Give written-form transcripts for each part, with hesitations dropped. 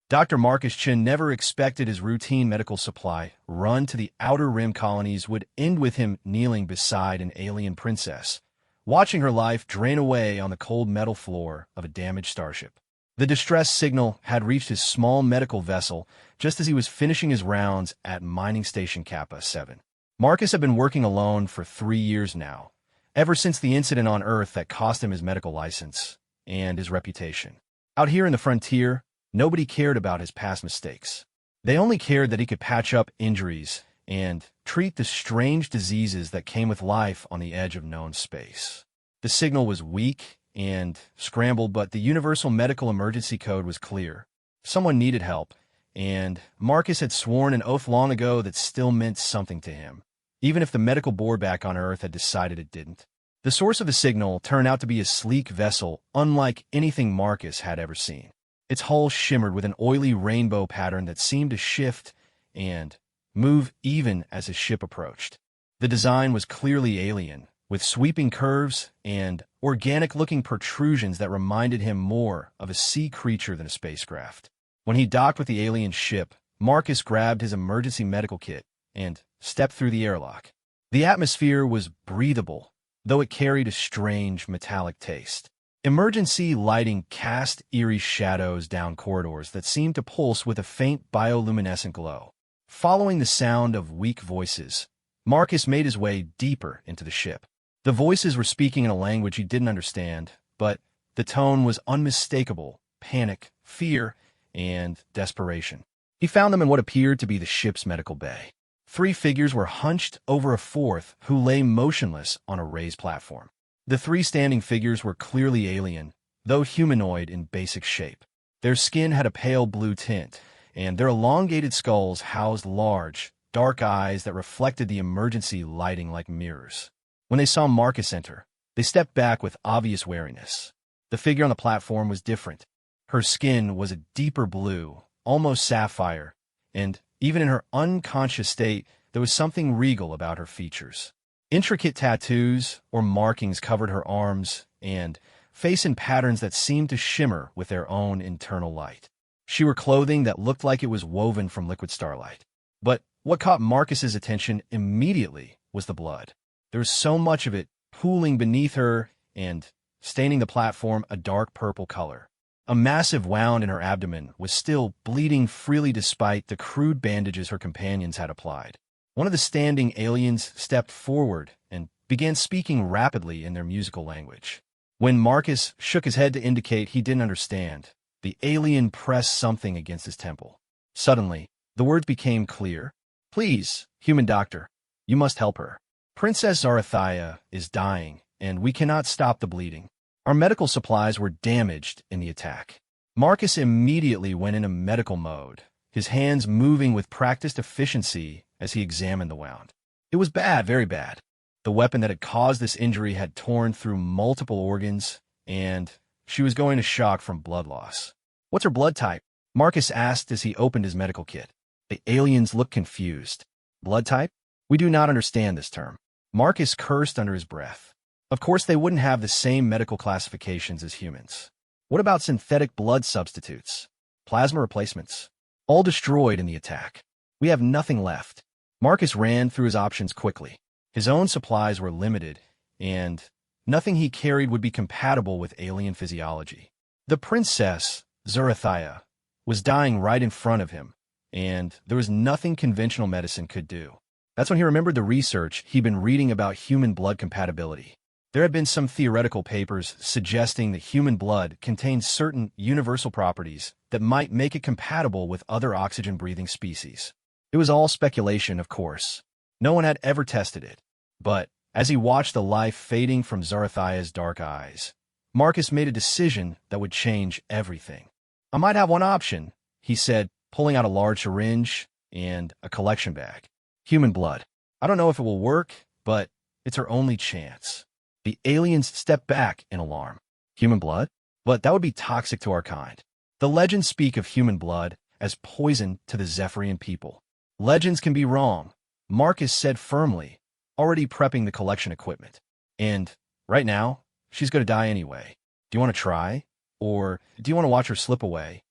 Dr. Marcus Chin never expected his routine medical supply run to the Outer Rim colonies would end with him kneeling beside an alien princess, watching her life drain away on the cold metal floor of a damaged starship. The distress signal had reached his small medical vessel just as he was finishing his rounds at Mining Station Kappa 7. Marcus had been working alone for 3 years now, ever since the incident on Earth that cost him his medical license and his reputation. Out here in the frontier, nobody cared about his past mistakes. They only cared that he could patch up injuries and treat the strange diseases that came with life on the edge of known space. The signal was weak and scrambled, but the Universal Medical Emergency Code was clear. Someone needed help, and Marcus had sworn an oath long ago that still meant something to him, even if the medical board back on Earth had decided it didn't. The source of the signal turned out to be a sleek vessel unlike anything Marcus had ever seen. Its hull shimmered with an oily rainbow pattern that seemed to shift and move even as his ship approached. The design was clearly alien, with sweeping curves and organic-looking protrusions that reminded him more of a sea creature than a spacecraft. When he docked with the alien ship, Marcus grabbed his emergency medical kit and stepped through the airlock. The atmosphere was breathable, though it carried a strange metallic taste. Emergency lighting cast eerie shadows down corridors that seemed to pulse with a faint bioluminescent glow. Following the sound of weak voices, Marcus made his way deeper into the ship. The voices were speaking in a language he didn't understand, but the tone was unmistakable: panic, fear, and desperation. He found them in what appeared to be the ship's medical bay. 3 figures were hunched over a fourth who lay motionless on a raised platform. The 3 standing figures were clearly alien, though humanoid in basic shape. Their skin had a pale blue tint, and their elongated skulls housed large, dark eyes that reflected the emergency lighting like mirrors. When they saw Marcus enter, they stepped back with obvious wariness. The figure on the platform was different. Her skin was a deeper blue, almost sapphire, and even in her unconscious state, there was something regal about her features. Intricate tattoos or markings covered her arms and face in patterns that seemed to shimmer with their own internal light. She wore clothing that looked like it was woven from liquid starlight. But what caught Marcus's attention immediately was the blood. There was so much of it pooling beneath her and staining the platform a dark purple color. A massive wound in her abdomen was still bleeding freely despite the crude bandages her companions had applied. One of the standing aliens stepped forward and began speaking rapidly in their musical language. When Marcus shook his head to indicate he didn't understand, the alien pressed something against his temple. Suddenly, the words became clear. "Please, human doctor, you must help her. Princess Zarathia is dying, and we cannot stop the bleeding. Our medical supplies were damaged in the attack." Marcus immediately went into medical mode, his hands moving with practiced efficiency as he examined the wound. It was bad, very bad. The weapon that had caused this injury had torn through multiple organs, and she was going to shock from blood loss. "What's her blood type?" Marcus asked as he opened his medical kit. The aliens looked confused. "Blood type? We do not understand this term." Marcus cursed under his breath. Of course they wouldn't have the same medical classifications as humans. What about synthetic blood substitutes? Plasma replacements? All destroyed in the attack. We have nothing left. Marcus ran through his options quickly. His own supplies were limited, and nothing he carried would be compatible with alien physiology. The princess, Zarathia, was dying right in front of him, and there was nothing conventional medicine could do. That's when he remembered the research he'd been reading about human blood compatibility. There had been some theoretical papers suggesting that human blood contained certain universal properties that might make it compatible with other oxygen-breathing species. It was all speculation, of course. No one had ever tested it. But as he watched the life fading from Zarathia's dark eyes, Marcus made a decision that would change everything. "I might have one option," he said, pulling out a large syringe and a collection bag. "Human blood. I don't know if it will work, but it's our only chance." The aliens stepped back in alarm. Human blood? But that would be toxic to our kind. The legends speak of human blood as poison to the Zephyrian people. Legends can be wrong, Marcus said firmly, already prepping the collection equipment. And right now, she's going to die anyway. Do you want to try? Or do you want to watch her slip away?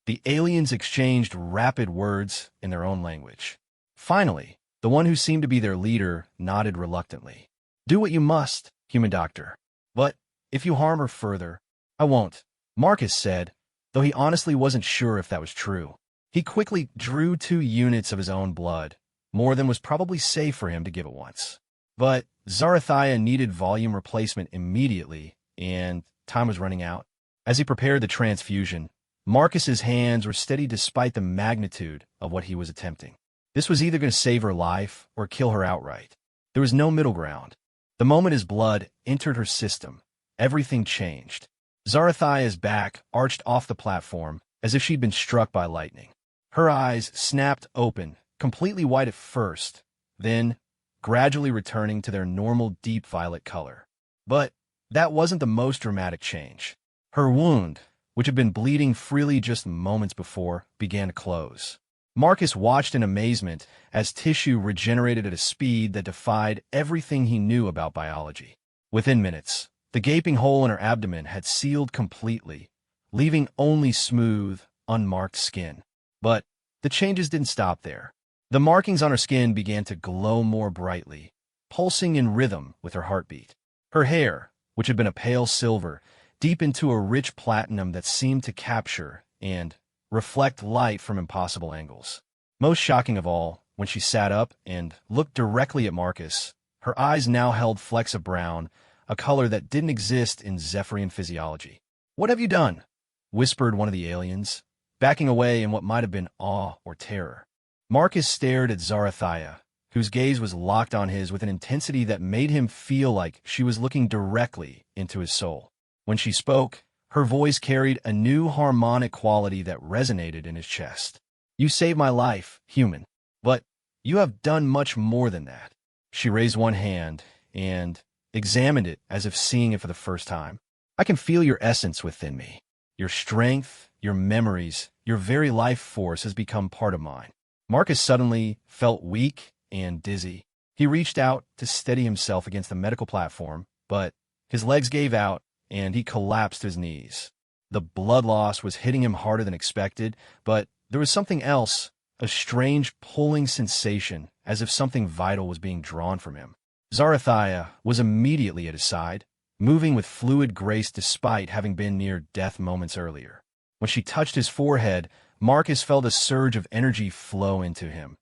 The aliens exchanged rapid words in their own language. Finally, the one who seemed to be their leader nodded reluctantly. "Do what you must, human doctor. But if you harm her further, I won't," Marcus said, though he honestly wasn't sure if that was true. He quickly drew 2 units of his own blood, more than was probably safe for him to give at once. But Zarathia needed volume replacement immediately, and time was running out. As he prepared the transfusion, Marcus's hands were steady despite the magnitude of what he was attempting. This was either going to save her life or kill her outright. There was no middle ground. The moment his blood entered her system, everything changed. Zarathia's back arched off the platform as if she'd been struck by lightning. Her eyes snapped open, completely white at first, then gradually returning to their normal deep violet color. But that wasn't the most dramatic change. Her wound, which had been bleeding freely just moments before, began to close. Marcus watched in amazement as tissue regenerated at a speed that defied everything he knew about biology. Within minutes, the gaping hole in her abdomen had sealed completely, leaving only smooth, unmarked skin. But the changes didn't stop there. The markings on her skin began to glow more brightly, pulsing in rhythm with her heartbeat. Her hair, which had been a pale silver, deepened into a rich platinum that seemed to capture and reflect light from impossible angles. Most shocking of all, when she sat up and looked directly at Marcus, her eyes now held flecks of brown, a color that didn't exist in Zephyrian physiology. "What have you done?" whispered one of the aliens, backing away in what might have been awe or terror. Marcus stared at Zarathia, whose gaze was locked on his with an intensity that made him feel like she was looking directly into his soul. When she spoke, her voice carried a new harmonic quality that resonated in his chest. "You saved my life, human, but you have done much more than that." She raised one hand and examined it as if seeing it for the first time. "I can feel your essence within me. Your strength, your memories, your very life force has become part of mine." Marcus suddenly felt weak and dizzy. He reached out to steady himself against the medical platform, but his legs gave out and he collapsed to his knees. The blood loss was hitting him harder than expected, but there was something else, a strange pulling sensation, as if something vital was being drawn from him. Zarathia was immediately at his side, moving with fluid grace despite having been near death moments earlier. When she touched his forehead, Marcus felt a surge of energy flow into him,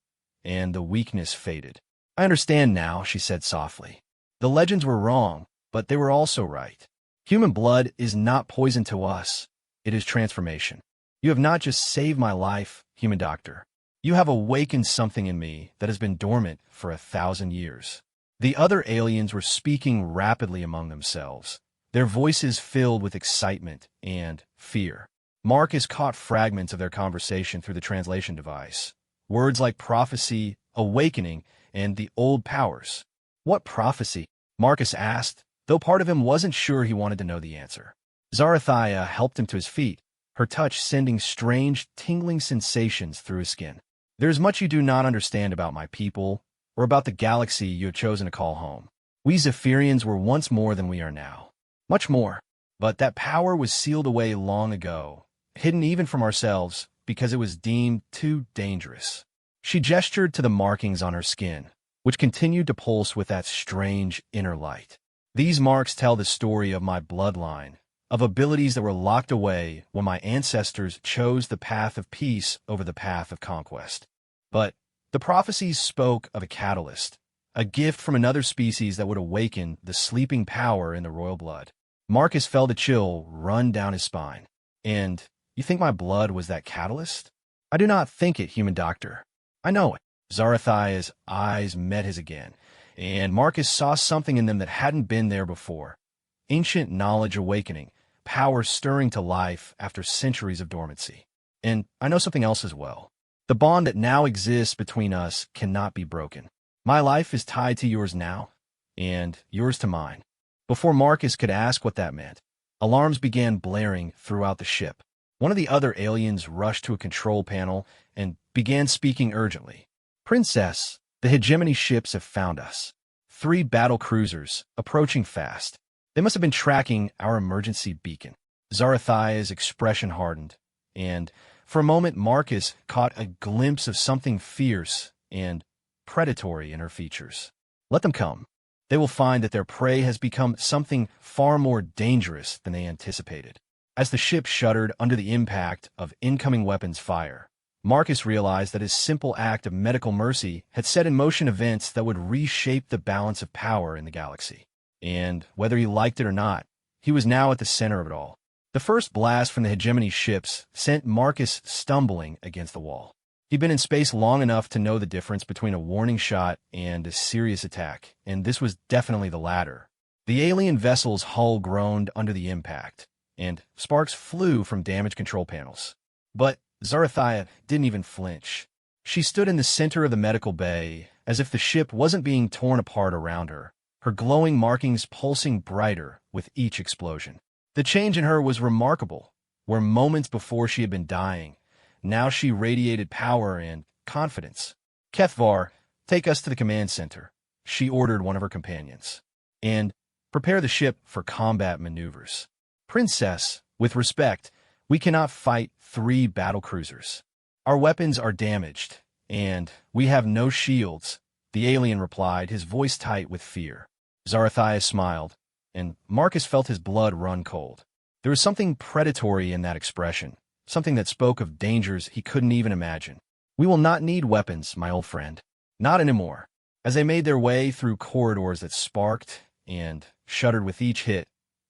and the weakness faded. "I understand now," she said softly. "The legends were wrong, but they were also right. Human blood is not poison to us. It is transformation. You have not just saved my life, human doctor. You have awakened something in me that has been dormant for 1,000 years." The other aliens were speaking rapidly among themselves, their voices filled with excitement and fear. Marcus caught fragments of their conversation through the translation device. Words like prophecy, awakening, and the old powers. "What prophecy?" Marcus asked, though part of him wasn't sure he wanted to know the answer. Zarathia helped him to his feet, her touch sending strange, tingling sensations through his skin. "There is much you do not understand about my people, or about the galaxy you have chosen to call home. We Zephyrians were once more than we are now. Much more. But that power was sealed away long ago, hidden even from ourselves, because it was deemed too dangerous." She gestured to the markings on her skin, which continued to pulse with that strange inner light. "These marks tell the story of my bloodline, of abilities that were locked away when my ancestors chose the path of peace over the path of conquest. But the prophecies spoke of a catalyst, a gift from another species that would awaken the sleeping power in the royal blood." Marcus felt a chill run down his spine. "And you think my blood was that catalyst?" "I do not think it, human doctor. I know it." Zarathia's eyes met his again, and Marcus saw something in them that hadn't been there before. Ancient knowledge awakening, power stirring to life after centuries of dormancy. "And I know something else as well. The bond that now exists between us cannot be broken. My life is tied to yours now, and yours to mine." Before Marcus could ask what that meant, alarms began blaring throughout the ship. One of the other aliens rushed to a control panel and began speaking urgently. "Princess, the hegemony ships have found us. 3 battle cruisers, approaching fast. They must have been tracking our emergency beacon." Zarathia's expression hardened, and For a moment, Marcus caught a glimpse of something fierce and predatory in her features. Let them come. They will find that their prey has become something far more dangerous than they anticipated. As the ship shuddered under the impact of incoming weapons fire, Marcus realized that his simple act of medical mercy had set in motion events that would reshape the balance of power in the galaxy. And, whether he liked it or not, he was now at the center of it all. The first blast from the hegemony ships sent Marcus stumbling against the wall. He'd been in space long enough to know the difference between a warning shot and a serious attack, and this was definitely the latter. The alien vessel's hull groaned under the impact, and sparks flew from damaged control panels. But Zarathia didn't even flinch. She stood in the center of the medical bay, as if the ship wasn't being torn apart around her, her glowing markings pulsing brighter with each explosion. The change in her was remarkable. Where moments before she had been dying, now she radiated power and confidence. "Kethvar, take us to the command center," she ordered one of her companions, "and prepare the ship for combat maneuvers. Princess, with respect, we cannot fight 3 battle cruisers. Our weapons are damaged, and we have no shields," the alien replied, his voice tight with fear. Zarathia smiled, and Marcus felt his blood run cold. There was something predatory in that expression, something that spoke of dangers he couldn't even imagine. "We will not need weapons, my old friend. Not anymore." As they made their way through corridors that sparked and shuddered with each hit,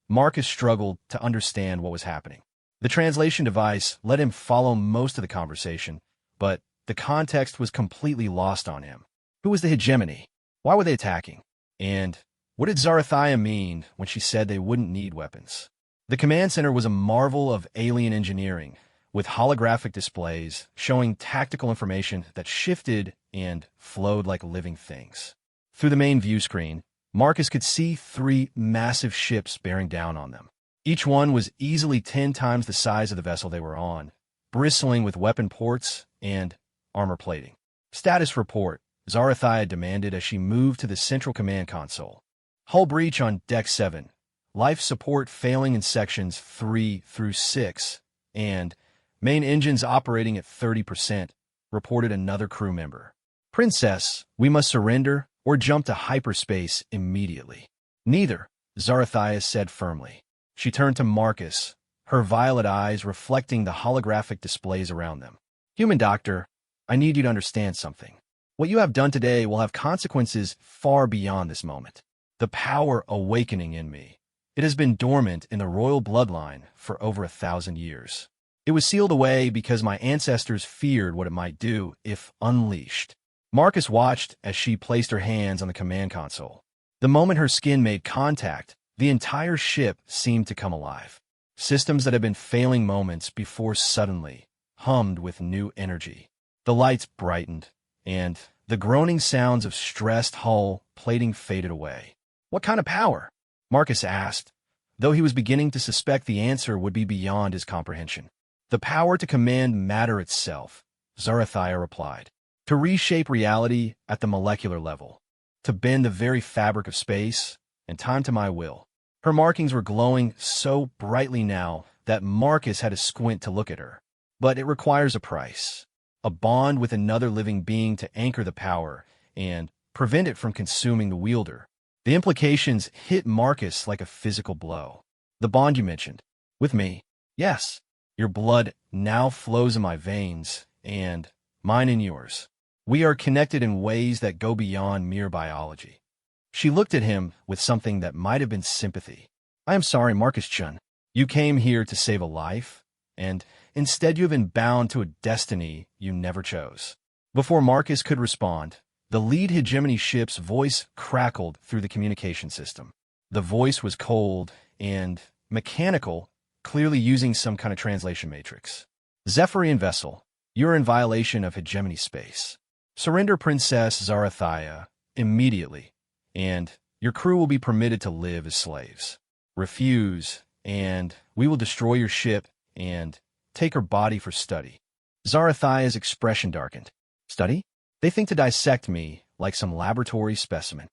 Marcus struggled to understand what was happening. The translation device let him follow most of the conversation, but the context was completely lost on him. Who was the hegemony? Why were they attacking? And what did Zarathia mean when she said they wouldn't need weapons? The command center was a marvel of alien engineering, with holographic displays showing tactical information that shifted and flowed like living things. Through the main view screen, Marcus could see 3 massive ships bearing down on them. Each one was easily 10 times the size of the vessel they were on, bristling with weapon ports and armor plating. "Status report," Zarathia demanded as she moved to the central command console. "Hull breach on Deck 7. Life support failing in sections 3 through 6, and main engines operating at 30%, reported another crew member. "Princess, we must surrender or jump to hyperspace immediately." "Neither," Zarathia said firmly. She turned to Marcus, her violet eyes reflecting the holographic displays around them. "Human doctor, I need you to understand something. What you have done today will have consequences far beyond this moment. The power awakening in me. It has been dormant in the royal bloodline for over 1,000 years. It was sealed away because my ancestors feared what it might do if unleashed." Marcus watched as she placed her hands on the command console. The moment her skin made contact, the entire ship seemed to come alive. Systems that had been failing moments before suddenly hummed with new energy. The lights brightened, and the groaning sounds of stressed hull plating faded away. "What kind of power?" Marcus asked, though he was beginning to suspect the answer would be beyond his comprehension. "The power to command matter itself," Zarathia replied. "To reshape reality at the molecular level. To bend the very fabric of space and time to my will." Her markings were glowing so brightly now that Marcus had to squint to look at her. But it requires a price. A bond with another living being to anchor the power and prevent it from consuming the wielder. The implications hit Marcus like a physical blow. "The bond you mentioned. With me?" "Yes. Your blood now flows in my veins, and mine in yours. We are connected in ways that go beyond mere biology." She looked at him with something that might have been sympathy. "I am sorry, Marcus-chun. You came here to save a life, and instead you have been bound to a destiny you never chose." Before Marcus could respond, the lead hegemony ship's voice crackled through the communication system. The voice was cold and mechanical, clearly using some kind of translation matrix. "Zephyrian vessel, you're in violation of hegemony space. Surrender Princess Zarathia immediately, and your crew will be permitted to live as slaves. Refuse, and we will destroy your ship and take her body for study." Zarathia's expression darkened. "Study? They think to dissect me like some laboratory specimen."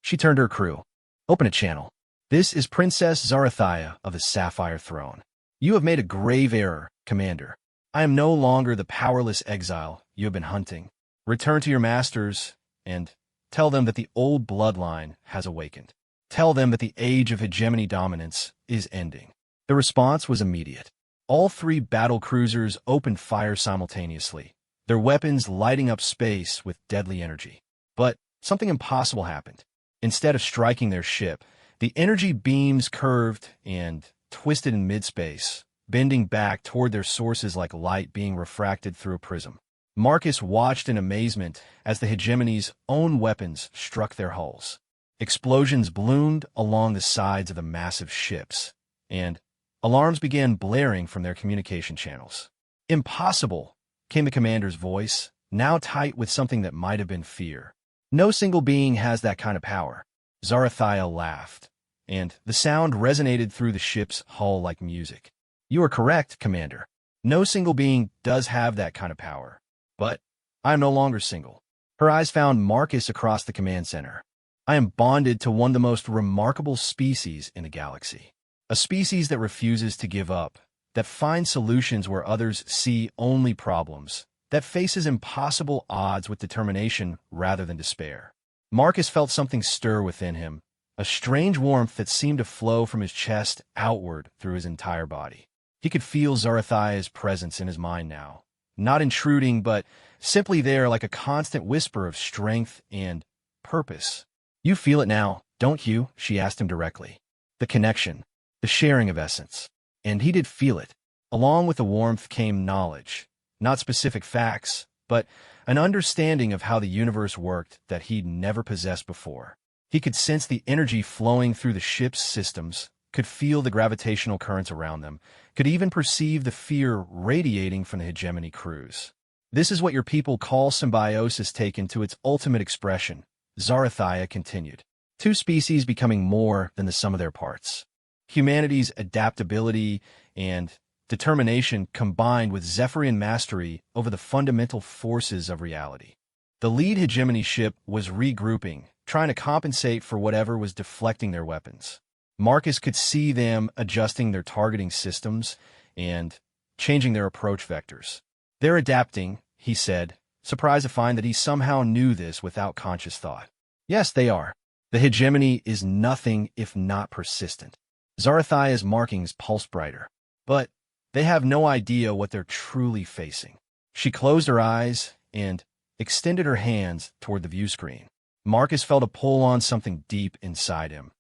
She turned to her crew. "Open a channel. This is Princess Zarathia of the Sapphire Throne. You have made a grave error, Commander. I am no longer the powerless exile you have been hunting. Return to your masters and tell them that the old bloodline has awakened. Tell them that the age of hegemony dominance is ending. The response was immediate. All three battle cruisers opened fire simultaneously, their weapons lighting up space with deadly energy. But something impossible happened. Instead of striking their ship, the energy beams curved and twisted in mid-space, bending back toward their sources like light being refracted through a prism. Marcus watched in amazement as the hegemony's own weapons struck their hulls. Explosions bloomed along the sides of the massive ships, and alarms began blaring from their communication channels. "Impossible," came the commander's voice, now tight with something that might have been fear. "No single being has that kind of power." Zarathiah laughed, and the sound resonated through the ship's hull like music. "You are correct, Commander. No single being does have that kind of power. But I am no longer single." Her eyes found Marcus across the command center. "I am bonded to one of the most remarkable species in the galaxy. A species that refuses to give up, that finds solutions where others see only problems, that faces impossible odds with determination rather than despair." Marcus felt something stir within him, a strange warmth that seemed to flow from his chest outward through his entire body. He could feel Zarathiah's presence in his mind now, not intruding, but simply there like a constant whisper of strength and purpose. "You feel it now, don't you?" she asked him directly. The connection, the sharing of essence. And he did feel it. Along with the warmth came knowledge, not specific facts, but an understanding of how the universe worked that he'd never possessed before. He could sense the energy flowing through the ship's systems, could feel the gravitational currents around them, could even perceive the fear radiating from the hegemony crews. "This is what your people call symbiosis taken to its ultimate expression," Zarathiah continued. "Two species becoming more than the sum of their parts. Humanity's adaptability and determination combined with Zephyrian mastery over the fundamental forces of reality." The lead hegemony ship was regrouping, trying to compensate for whatever was deflecting their weapons. Marcus could see them adjusting their targeting systems and changing their approach vectors. "They're adapting," he said, surprised to find that he somehow knew this without conscious thought. "Yes, they are. The hegemony is nothing if not persistent." Zarathiah's markings pulsed brighter. "But they have no idea what they're truly facing." She closed her eyes and extended her hands toward the view screen. Marcus felt a pull on something deep inside him,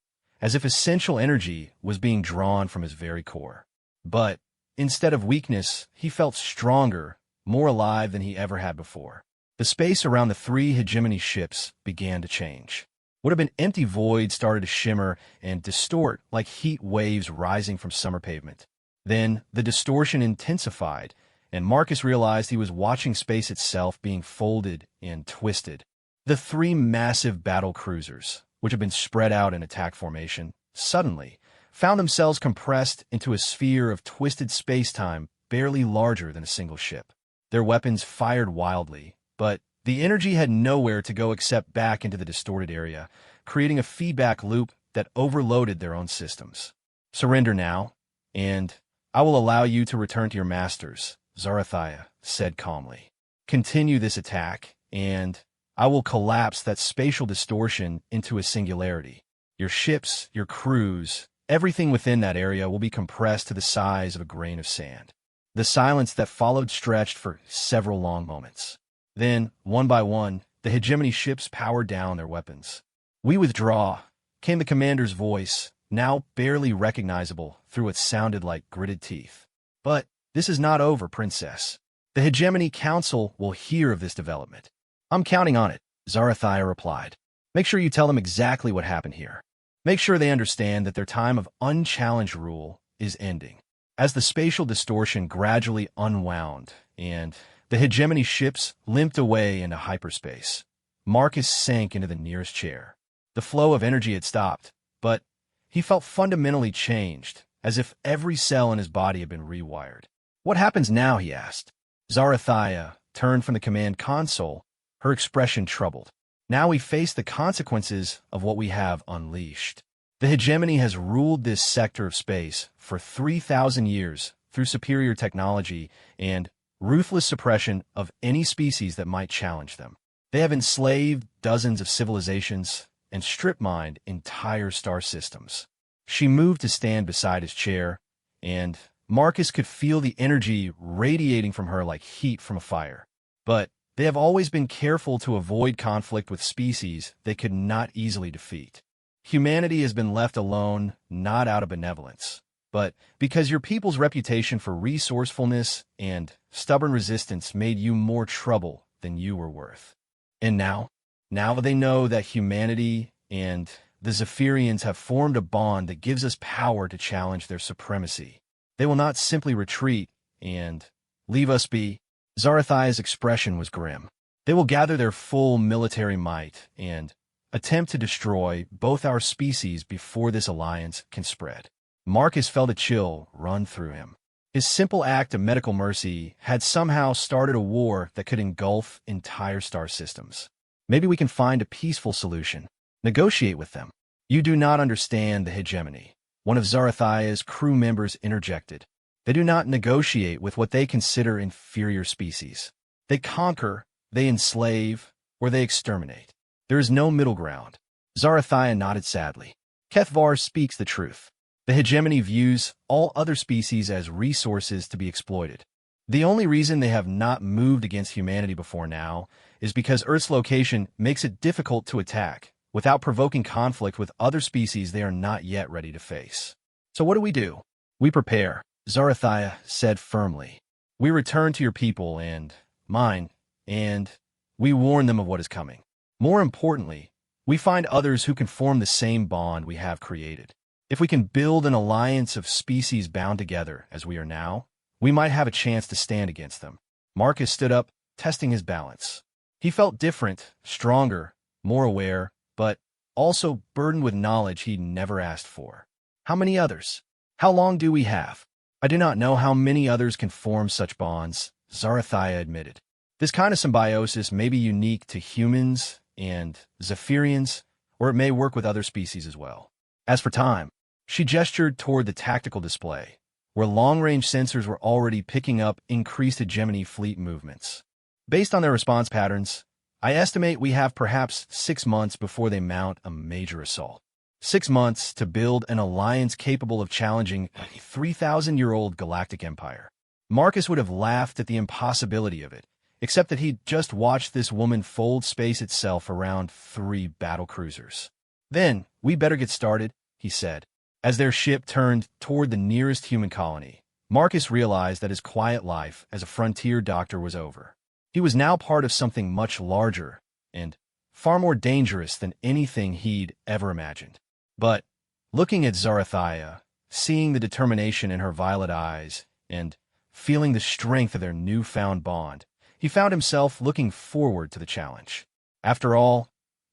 as if essential energy was being drawn from his very core. But instead of weakness, he felt stronger, more alive than he ever had before. The space around the three hegemony ships began to change. What had been empty void started to shimmer and distort like heat waves rising from summer pavement. Then the distortion intensified, and Marcus realized he was watching space itself being folded and twisted. The three massive battle cruisers, which had been spread out in attack formation, suddenly found themselves compressed into a sphere of twisted space-time barely larger than a single ship. Their weapons fired wildly, but the energy had nowhere to go except back into the distorted area, creating a feedback loop that overloaded their own systems. "Surrender now, and I will allow you to return to your masters," Zarathiah said calmly. "Continue this attack, and I will collapse that spatial distortion into a singularity. Your ships, your crews, everything within that area will be compressed to the size of a grain of sand." The silence that followed stretched for several long moments. Then, one by one, the hegemony ships powered down their weapons. "We withdraw," came the commander's voice, now barely recognizable through what sounded like gritted teeth. "But this is not over, Princess. The Hegemony Council will hear of this development." "I'm counting on it," Zarathiah replied. "Make sure you tell them exactly what happened here. Make sure they understand that their time of unchallenged rule is ending." As the spatial distortion gradually unwound and the hegemony ships limped away into hyperspace, Marcus sank into the nearest chair. The flow of energy had stopped, but he felt fundamentally changed, as if every cell in his body had been rewired. "What happens now?" he asked. Zarathiah turned from the command console, her expression troubled. "Now we face the consequences of what we have unleashed. The hegemony has ruled this sector of space for 3,000 years through superior technology, and ruthless suppression of any species that might challenge them. They have enslaved dozens of civilizations and strip-mined entire star systems. She moved to stand beside his chair, and Marcus could feel the energy radiating from her like heat from a fire. But they have always been careful to avoid conflict with species they could not easily defeat. Humanity has been left alone, not out of benevolence, but because your people's reputation for resourcefulness and stubborn resistance made you more trouble than you were worth. And now they know that humanity and the Zephyrians have formed a bond that gives us power to challenge their supremacy. They will not simply retreat and leave us be. Zarathia's expression was grim. They will gather their full military might and attempt to destroy both our species before this alliance can spread. Marcus felt a chill run through him. His simple act of medical mercy had somehow started a war that could engulf entire star systems. Maybe we can find a peaceful solution. Negotiate with them. You do not understand the hegemony. One of Zarathia's crew members interjected. They do not negotiate with what they consider inferior species. They conquer, they enslave, or they exterminate. There is no middle ground. Zarathia nodded sadly. Kethvar speaks the truth. The hegemony views all other species as resources to be exploited. The only reason they have not moved against humanity before now is because Earth's location makes it difficult to attack without provoking conflict with other species they are not yet ready to face. So what do? We prepare, Zarathia said firmly. We return to your people and mine, and we warn them of what is coming. More importantly, we find others who can form the same bond we have created. If we can build an alliance of species bound together as we are now, we might have a chance to stand against them. Marcus stood up, testing his balance. He felt different, stronger, more aware, but also burdened with knowledge he'd never asked for. How many others? How long do we have? I do not know how many others can form such bonds, Zarathia admitted. This kind of symbiosis may be unique to humans and Zephyrians, or it may work with other species as well. As for time, she gestured toward the tactical display, where long-range sensors were already picking up increased hegemony fleet movements. Based on their response patterns, I estimate we have perhaps 6 months before they mount a major assault. 6 months to build an alliance capable of challenging a 3,000-year-old galactic empire. Marcus would have laughed at the impossibility of it, except that he'd just watched this woman fold space itself around 3 battle cruisers. Then, we better get started, he said. As their ship turned toward the nearest human colony, Marcus realized that his quiet life as a frontier doctor was over. He was now part of something much larger and far more dangerous than anything he'd ever imagined. But, looking at Zarathia, seeing the determination in her violet eyes, and feeling the strength of their newfound bond, he found himself looking forward to the challenge. After all,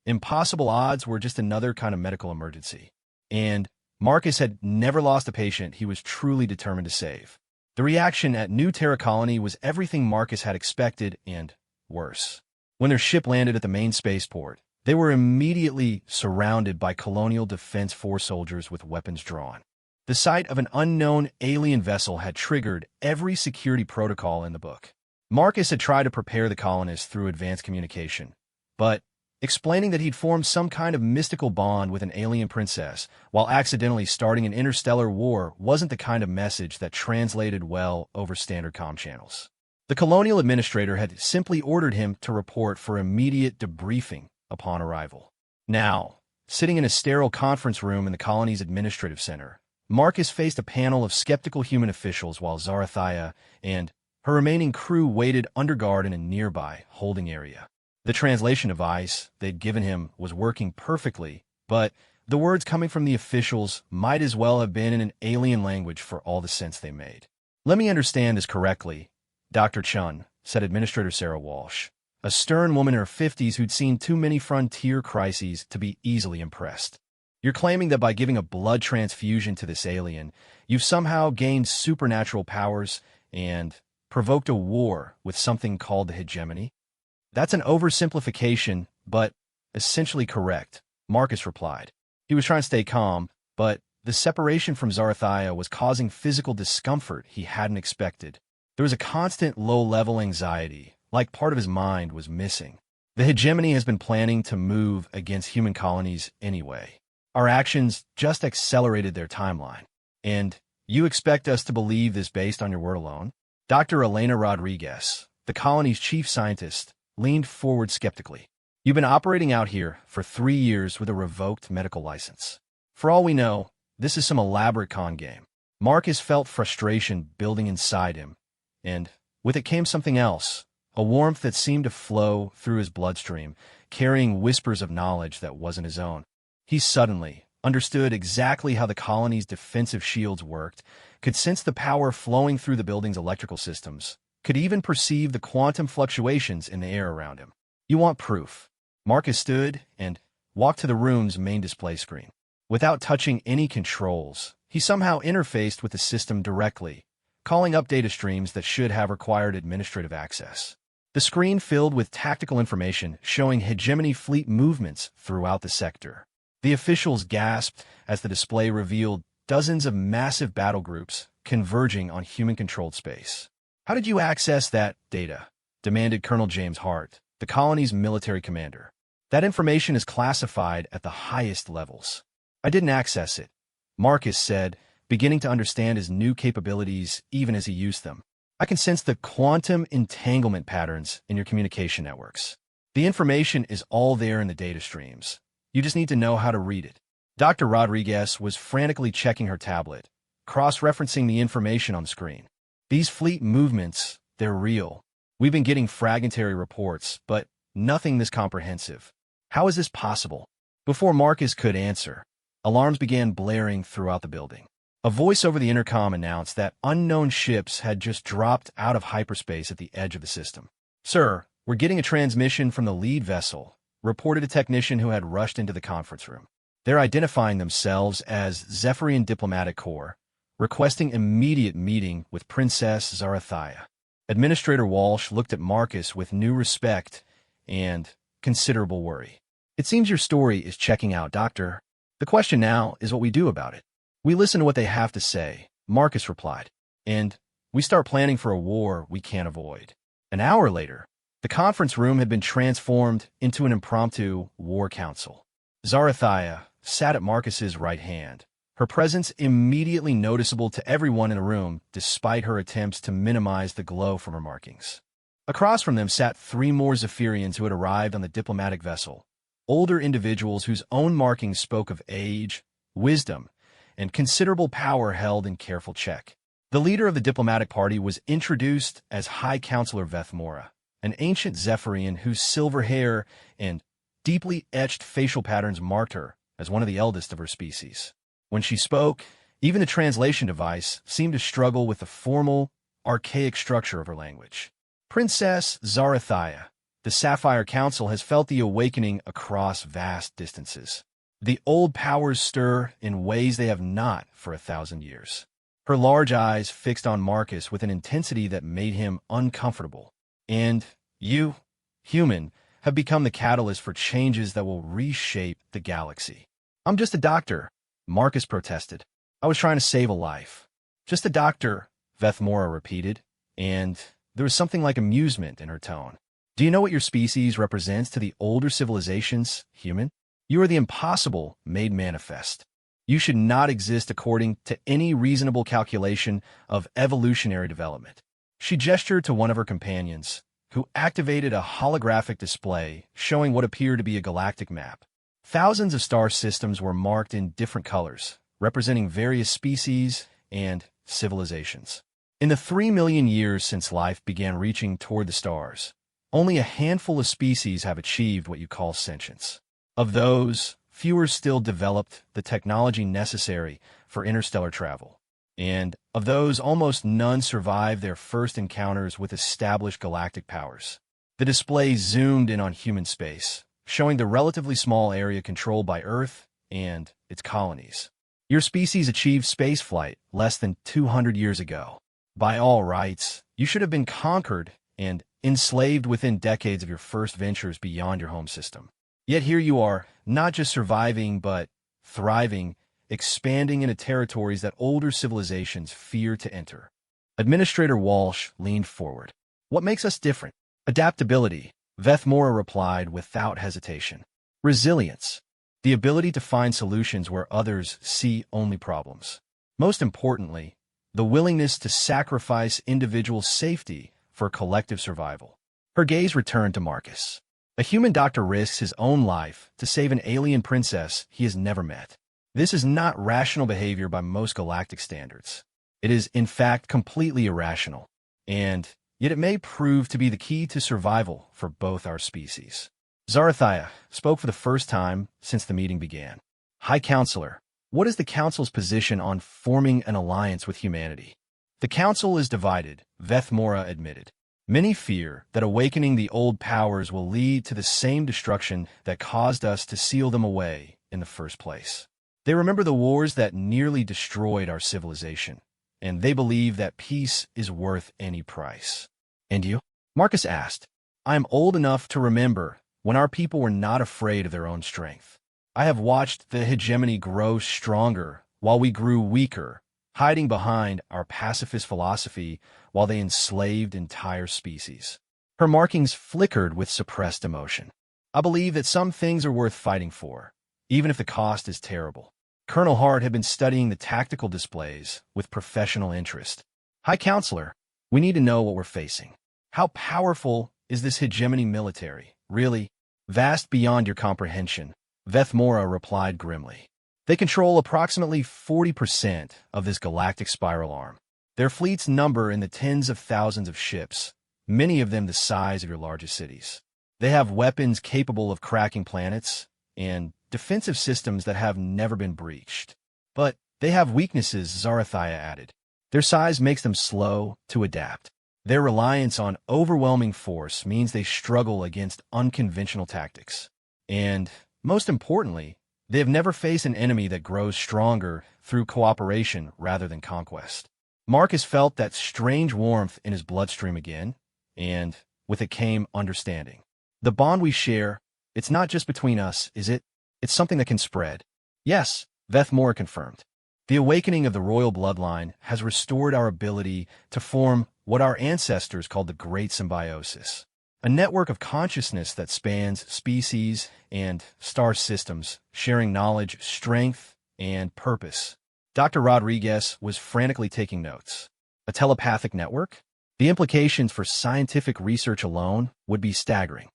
impossible odds were just another kind of medical emergency. And Marcus had never lost a patient he was truly determined to save. The reaction at New Terra Colony was everything Marcus had expected and worse. When their ship landed at the main spaceport, they were immediately surrounded by Colonial Defense Force soldiers with weapons drawn. The sight of an unknown alien vessel had triggered every security protocol in the book. Marcus had tried to prepare the colonists through advanced communication, but explaining that he'd formed some kind of mystical bond with an alien princess while accidentally starting an interstellar war wasn't the kind of message that translated well over standard comm channels. The colonial administrator had simply ordered him to report for immediate debriefing upon arrival. Now, sitting in a sterile conference room in the colony's administrative center, Marcus faced a panel of skeptical human officials while Zarathia and her remaining crew waited under guard in a nearby holding area. The translation device they'd given him was working perfectly, but the words coming from the officials might as well have been in an alien language for all the sense they made. Let me understand this correctly, Dr. Chun, said Administrator Sarah Walsh, a stern woman in her 50s who'd seen too many frontier crises to be easily impressed. You're claiming that by giving a blood transfusion to this alien, you've somehow gained supernatural powers and provoked a war with something called the hegemony? That's an oversimplification, but essentially correct, Marcus replied. He was trying to stay calm, but the separation from Zarathia was causing physical discomfort he hadn't expected. There was a constant low-level anxiety, like part of his mind was missing. The hegemony has been planning to move against human colonies anyway. Our actions just accelerated their timeline. And you expect us to believe this based on your word alone? Dr. Elena Rodriguez, the colony's chief scientist, leaned forward skeptically. You've been operating out here for 3 years with a revoked medical license. For all we know, this is some elaborate con game. Marcus felt frustration building inside him, and with it came something else, a warmth that seemed to flow through his bloodstream, carrying whispers of knowledge that wasn't his own. He suddenly understood exactly how the colony's defensive shields worked, could sense the power flowing through the building's electrical systems, could even perceive the quantum fluctuations in the air around him. You want proof? Marcus stood and walked to the room's main display screen. Without touching any controls, he somehow interfaced with the system directly, calling up data streams that should have required administrative access. The screen filled with tactical information showing hegemony fleet movements throughout the sector. The officials gasped as the display revealed dozens of massive battle groups converging on human-controlled space. "How did you access that data?" demanded Colonel James Hart, the colony's military commander. "That information is classified at the highest levels." "I didn't access it," Marcus said, beginning to understand his new capabilities even as he used them. "I can sense the quantum entanglement patterns in your communication networks. The information is all there in the data streams. You just need to know how to read it." Dr. Rodriguez was frantically checking her tablet, cross-referencing the information on the screen. "These fleet movements, they're real. We've been getting fragmentary reports, but nothing this comprehensive. How is this possible?" Before Marcus could answer, alarms began blaring throughout the building. A voice over the intercom announced that unknown ships had just dropped out of hyperspace at the edge of the system. "Sir, we're getting a transmission from the lead vessel," reported a technician who had rushed into the conference room. "They're identifying themselves as Zephyrian Diplomatic Corps, requesting immediate meeting with Princess Zarathia." Administrator Walsh looked at Marcus with new respect and considerable worry. "It seems your story is checking out, Doctor. The question now is what we do about it." "We listen to what they have to say," Marcus replied, "and we start planning for a war we can't avoid." An hour later, the conference room had been transformed into an impromptu war council. Zarathia sat at Marcus's right hand, her presence immediately noticeable to everyone in the room despite her attempts to minimize the glow from her markings. Across from them sat 3 more Zephyrians who had arrived on the diplomatic vessel, older individuals whose own markings spoke of age, wisdom, and considerable power held in careful check. The leader of the diplomatic party was introduced as High Counselor Vethmora, an ancient Zephyrian whose silver hair and deeply etched facial patterns marked her as one of the eldest of her species. When she spoke, even the translation device seemed to struggle with the formal, archaic structure of her language. "Princess Zarathia, the Sapphire Council has felt the awakening across vast distances. The old powers stir in ways they have not for 1,000 years." Her large eyes fixed on Marcus with an intensity that made him uncomfortable. "And you, human, have become the catalyst for changes that will reshape the galaxy." "I'm just a doctor," Marcus protested. "I was trying to save a life." "Just a doctor," Vethmora repeated, and there was something like amusement in her tone. "Do you know what your species represents to the older civilizations, human? You are the impossible made manifest. You should not exist according to any reasonable calculation of evolutionary development." She gestured to one of her companions, who activated a holographic display showing what appeared to be a galactic map. Thousands of star systems were marked in different colors, representing various species and civilizations. In the 3 million years since life began reaching toward the stars, only a handful of species have achieved what you call sentience. Of those, fewer still developed the technology necessary for interstellar travel. And of those, almost none survived their first encounters with established galactic powers. The display zoomed in on human space, showing the relatively small area controlled by Earth and its colonies. Your species achieved spaceflight less than 200 years ago. By all rights, you should have been conquered and enslaved within decades of your first ventures beyond your home system. Yet here you are, not just surviving, but thriving, expanding into territories that older civilizations fear to enter. Administrator Walsh leaned forward. What makes us different? Adaptability, Vethmora replied without hesitation. Resilience, the ability to find solutions where others see only problems. Most importantly, the willingness to sacrifice individual safety for collective survival. Her gaze returned to Marcus. A human doctor risks his own life to save an alien princess he has never met. This is not rational behavior by most galactic standards. It is, in fact, completely irrational, and yet it may prove to be the key to survival for both our species. Zarathia spoke for the first time since the meeting began. High Counselor, what is the Council's position on forming an alliance with humanity? The Council is divided, Vethmora admitted. Many fear that awakening the old powers will lead to the same destruction that caused us to seal them away in the first place. They remember the wars that nearly destroyed our civilization, and they believe that peace is worth any price. And you? Marcus asked. I am old enough to remember when our people were not afraid of their own strength. I have watched the hegemony grow stronger while we grew weaker, hiding behind our pacifist philosophy while they enslaved entire species. Her markings flickered with suppressed emotion. I believe that some things are worth fighting for, even if the cost is terrible. Colonel Hart had been studying the tactical displays with professional interest. High Counselor, we need to know what we're facing. How powerful is this hegemony military? Really? Vast beyond your comprehension, Vethmora replied grimly. They control approximately 40% of this galactic spiral arm. Their fleets number in the tens of thousands of ships, many of them the size of your largest cities. They have weapons capable of cracking planets and defensive systems that have never been breached. But they have weaknesses, Zarathia added. Their size makes them slow to adapt. Their reliance on overwhelming force means they struggle against unconventional tactics. And, most importantly, they have never faced an enemy that grows stronger through cooperation rather than conquest. Marcus felt that strange warmth in his bloodstream again, and with it came understanding. The bond we share, it's not just between us, is it? It's something that can spread. Yes, Vethmora confirmed. The awakening of the royal bloodline has restored our ability to form what our ancestors called the Great Symbiosis, a network of consciousness that spans species and star systems, sharing knowledge, strength, and purpose. Dr. Rodriguez was frantically taking notes. A telepathic network? The implications for scientific research alone would be staggering.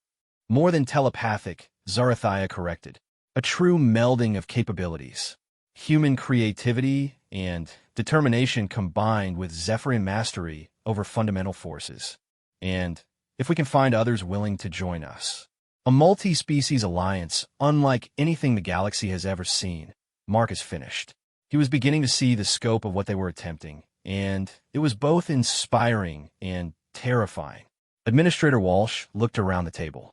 More than telepathic, Zarathia corrected. A true melding of capabilities. Human creativity and determination combined with Zephyrian mastery over fundamental forces. And if we can find others willing to join us. A multi-species alliance unlike anything the galaxy has ever seen, Marcus finished. He was beginning to see the scope of what they were attempting, and it was both inspiring and terrifying. Administrator Walsh looked around the table.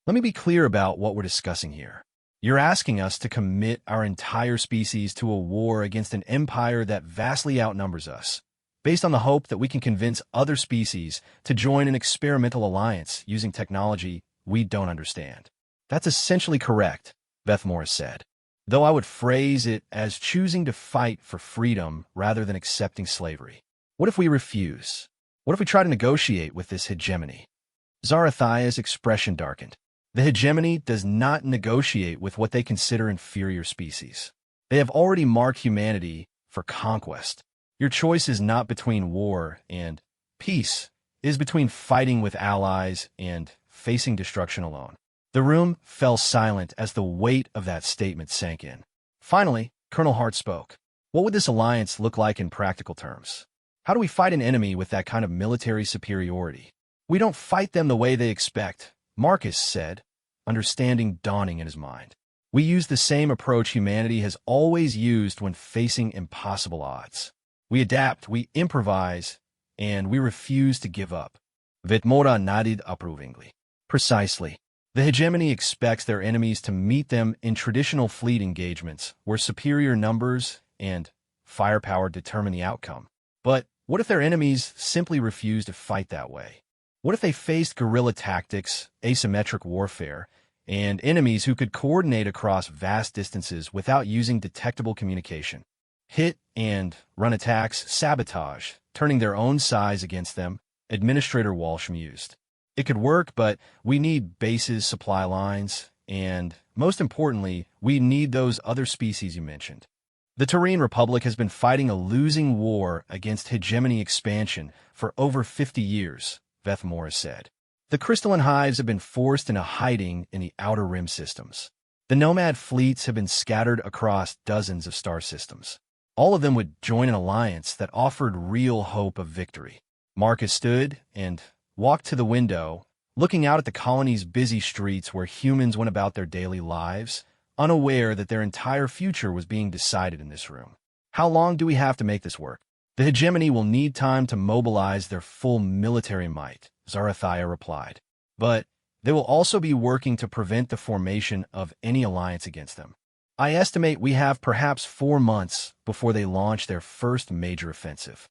Let me be clear about what we're discussing here. You're asking us to commit our entire species to a war against an empire that vastly outnumbers us, based on the hope that we can convince other species to join an experimental alliance using technology we don't understand. That's essentially correct, Vethmora said, though I would phrase it as choosing to fight for freedom rather than accepting slavery. What if we refuse? What if we try to negotiate with this hegemony? Zarathia's expression darkened. The hegemony does not negotiate with what they consider inferior species. They have already marked humanity for conquest. Your choice is not between war and peace. It is between fighting with allies and facing destruction alone. The room fell silent as the weight of that statement sank in. Finally, Colonel Hart spoke. What would this alliance look like in practical terms? How do we fight an enemy with that kind of military superiority? We don't fight them the way they expect, Marcus said, understanding dawning in his mind. We use the same approach humanity has always used when facing impossible odds. We adapt, we improvise, and we refuse to give up. Vethmora nodded approvingly. Precisely. The hegemony expects their enemies to meet them in traditional fleet engagements, where superior numbers and firepower determine the outcome. But what if their enemies simply refuse to fight that way? What if they faced guerrilla tactics, asymmetric warfare, and enemies who could coordinate across vast distances without using detectable communication? hit and run attacks, sabotage, turning their own size against them, Administrator Walsh mused. It could work, but we need bases, supply lines, and, most importantly, we need those other species you mentioned. The Terrene Republic has been fighting a losing war against hegemony expansion for over 50 years, Beth Morris said. The crystalline hives have been forced into hiding in the outer rim systems. The nomad fleets have been scattered across dozens of star systems. All of them would join an alliance that offered real hope of victory. Marcus stood and walked to the window, looking out at the colony's busy streets where humans went about their daily lives, unaware that their entire future was being decided in this room. How long do we have to make this work? The hegemony will need time to mobilize their full military might, Zarathia replied. But they will also be working to prevent the formation of any alliance against them. I estimate we have perhaps 4 months before they launch their first major offensive.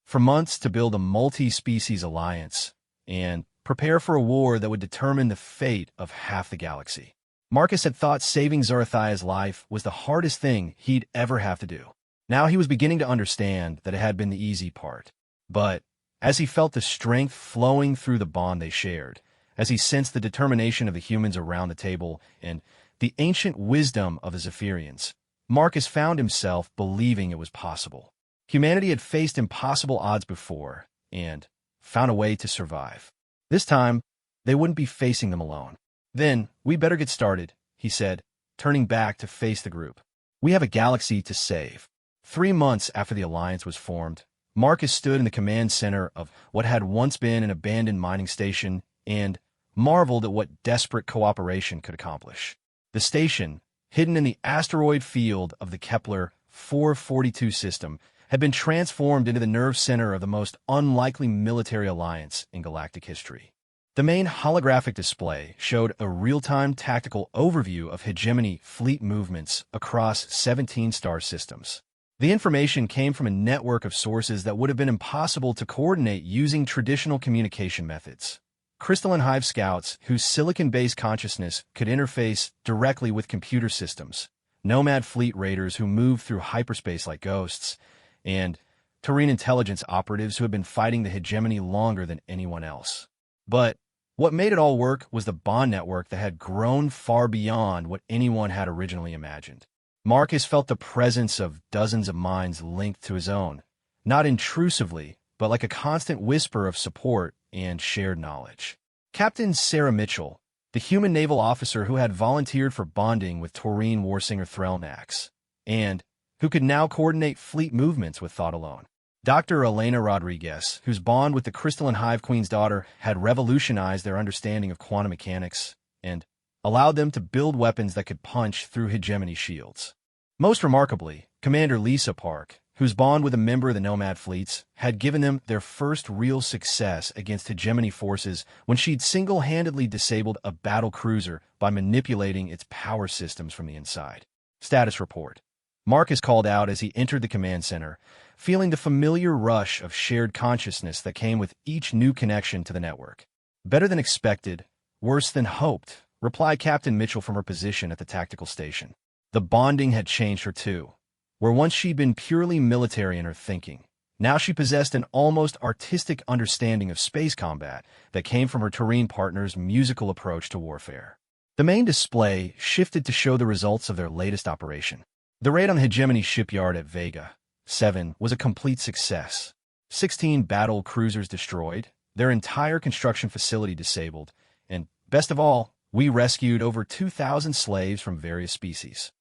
For months to build a multi-species alliance and prepare for a war that would determine the fate of half the galaxy. Marcus had thought saving Zarathia's life was the hardest thing he'd ever have to do. Now he was beginning to understand that it had been the easy part. But as he felt the strength flowing through the bond they shared, as he sensed the determination of the humans around the table and the ancient wisdom of the Zephyrians, Marcus found himself believing it was possible. Humanity had faced impossible odds before and found a way to survive. This time, they wouldn't be facing them alone. Then, we better get started, he said, turning back to face the group. We have a galaxy to save. 3 months after the alliance was formed, Marcus stood in the command center of what had once been an abandoned mining station and marveled at what desperate cooperation could accomplish. The station, hidden in the asteroid field of the Kepler 442 system, had been transformed into the nerve center of the most unlikely military alliance in galactic history. The main holographic display showed a real-time tactical overview of hegemony fleet movements across 17 star systems. The information came from a network of sources that would have been impossible to coordinate using traditional communication methods. Crystalline Hive scouts whose silicon-based consciousness could interface directly with computer systems, nomad fleet raiders who moved through hyperspace like ghosts, and Terrene intelligence operatives who had been fighting the hegemony longer than anyone else. But what made it all work was the bond network that had grown far beyond what anyone had originally imagined. Marcus felt the presence of dozens of minds linked to his own, not intrusively, but like a constant whisper of support and shared knowledge. Captain Sarah Mitchell, the human naval officer who had volunteered for bonding with Taurine Warsinger Threlnax, and who could now coordinate fleet movements with thought alone. Dr. Elena Rodriguez, whose bond with the Crystalline Hive Queen's daughter had revolutionized their understanding of quantum mechanics and allowed them to build weapons that could punch through hegemony shields. Most remarkably, Commander Lisa Park, whose bond with a member of the Nomad fleets had given them their first real success against hegemony forces when she'd single-handedly disabled a battle cruiser by manipulating its power systems from the inside. Status report. Marcus called out as he entered the command center, feeling the familiar rush of shared consciousness that came with each new connection to the network. Better than expected, worse than hoped, replied Captain Mitchell from her position at the tactical station. The bonding had changed her too. Where once she'd been purely military in her thinking, now she possessed an almost artistic understanding of space combat that came from her Terrene partner's musical approach to warfare. The main display shifted to show the results of their latest operation. The raid on the hegemony shipyard at Vega 7 was a complete success. 16 battle cruisers destroyed, their entire construction facility disabled, and, best of all, we rescued over 2,000 slaves from various species.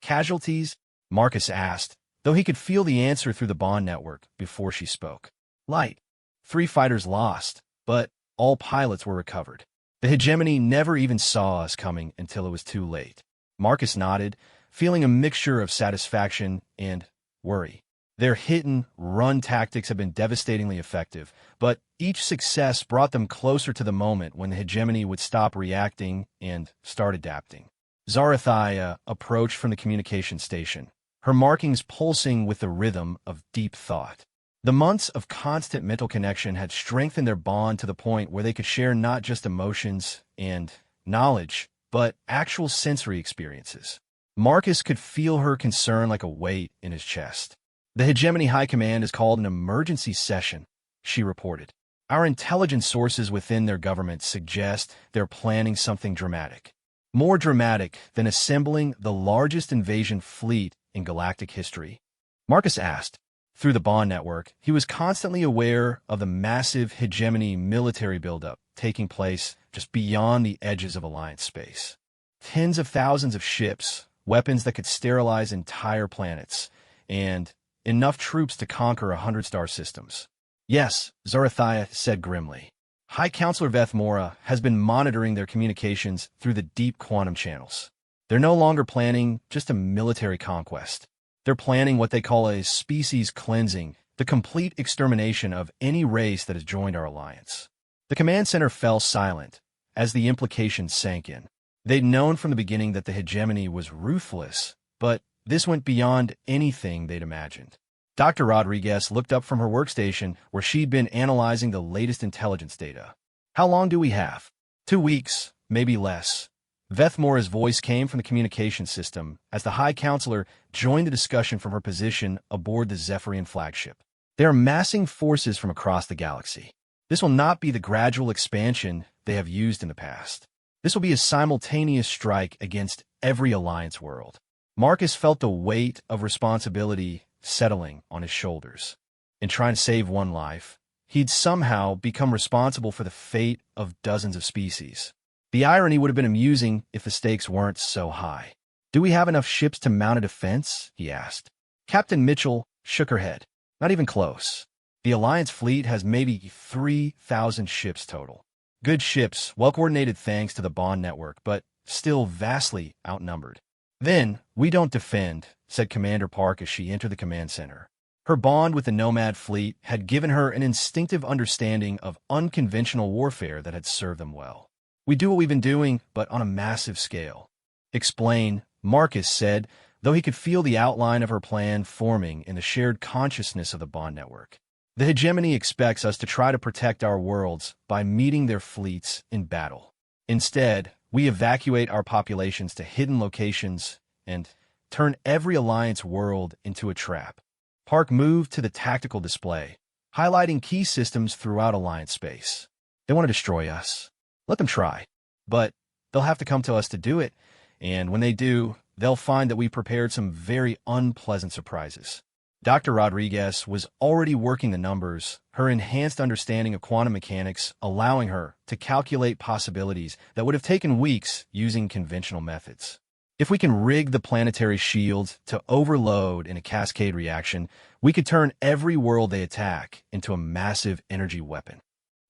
Casualties? Marcus asked, though he could feel the answer through the bond network before she spoke. Light. 3 fighters lost, but all pilots were recovered. The hegemony never even saw us coming until it was too late. Marcus nodded, feeling a mixture of satisfaction and worry. Their hit-and-run tactics had been devastatingly effective, but each success brought them closer to the moment when the hegemony would stop reacting and start adapting. Zarathia approached from the communication station, her markings pulsing with the rhythm of deep thought. The months of constant mental connection had strengthened their bond to the point where they could share not just emotions and knowledge, but actual sensory experiences. Marcus could feel her concern like a weight in his chest. The Hegemony High Command has called an emergency session, she reported. Our intelligence sources within their government suggest they're planning something dramatic. More dramatic than assembling the largest invasion fleet in galactic history. Marcus asked. Through the Bond network, he was constantly aware of the massive Hegemony military buildup taking place just beyond the edges of Alliance space. Tens of thousands of ships, weapons that could sterilize entire planets, and enough troops to conquer 100-star systems. Yes, Zarathia said grimly. High Counselor Vethmora has been monitoring their communications through the deep quantum channels. They're no longer planning just a military conquest. They're planning what they call a species cleansing, the complete extermination of any race that has joined our alliance. The command center fell silent as the implications sank in. They'd known from the beginning that the hegemony was ruthless, but this went beyond anything they'd imagined. Dr. Rodriguez looked up from her workstation where she'd been analyzing the latest intelligence data. How long do we have? 2 weeks, maybe less. Vethmora's voice came from the communication system as the High Counselor joined the discussion from her position aboard the Zephyrian flagship. They are massing forces from across the galaxy. This will not be the gradual expansion they have used in the past. This will be a simultaneous strike against every Alliance world. Marcus felt the weight of responsibility settling on his shoulders. In trying to save one life, he'd somehow become responsible for the fate of dozens of species. The irony would have been amusing if the stakes weren't so high. Do we have enough ships to mount a defense? He asked. Captain Mitchell shook her head. Not even close. The Alliance fleet has maybe 3,000 ships total. Good ships, well-coordinated thanks to the Bond network, but still vastly outnumbered. Then, we don't defend, said Commander Park as she entered the command center. Her bond with the Nomad fleet had given her an instinctive understanding of unconventional warfare that had served them well. We do what we've been doing, but on a massive scale. Explain, Marcus said, though he could feel the outline of her plan forming in the shared consciousness of the Bond network. The hegemony expects us to try to protect our worlds by meeting their fleets in battle. Instead, we evacuate our populations to hidden locations and turn every Alliance world into a trap. Park moved to the tactical display, highlighting key systems throughout Alliance space. They want to destroy us. Let them try. But they'll have to come to us to do it, and when they do, they'll find that we prepared some very unpleasant surprises. Dr. Rodriguez was already working the numbers, her enhanced understanding of quantum mechanics allowing her to calculate possibilities that would have taken weeks using conventional methods. If we can rig the planetary shields to overload in a cascade reaction, we could turn every world they attack into a massive energy weapon.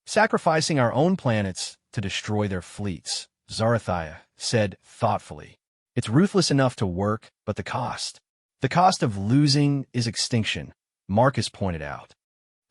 Sacrificing our own planets to destroy their fleets, Zarathia said thoughtfully. It's ruthless enough to work, but the cost. The cost of losing is extinction, Marcus pointed out.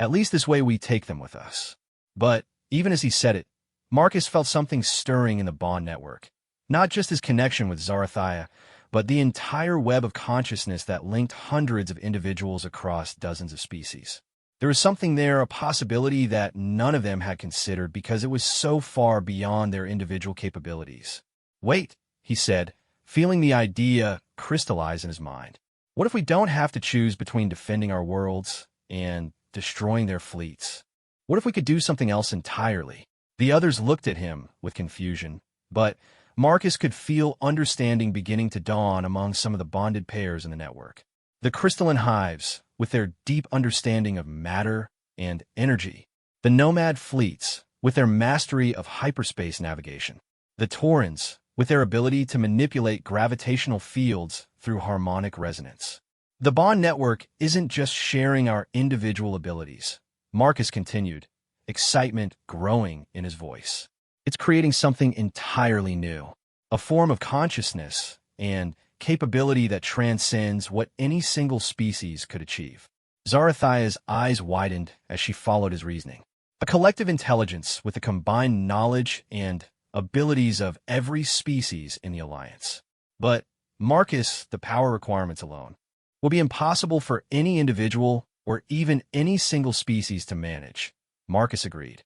At least this way we take them with us. But, even as he said it, Marcus felt something stirring in the Bond network. Not just his connection with Zarathia, but the entire web of consciousness that linked hundreds of individuals across dozens of species. There was something there, a possibility that none of them had considered because it was so far beyond their individual capabilities. Wait, he said, feeling the idea crystallize in his mind. What if we don't have to choose between defending our worlds and destroying their fleets? What if we could do something else entirely? The others looked at him with confusion, but Marcus could feel understanding beginning to dawn among some of the bonded pairs in the network. The crystalline hives, with their deep understanding of matter and energy. The Nomad fleets, with their mastery of hyperspace navigation. The Taurans, with their ability to manipulate gravitational fields through harmonic resonance. The Bond network isn't just sharing our individual abilities, Marcus continued, excitement growing in his voice. It's creating something entirely new, a form of consciousness and capability that transcends what any single species could achieve. Zarathia's eyes widened as she followed his reasoning. A collective intelligence with the combined knowledge and abilities of every species in the Alliance. But, Marcus, the power requirements alone will be impossible for any individual or even any single species to manage, Marcus agreed.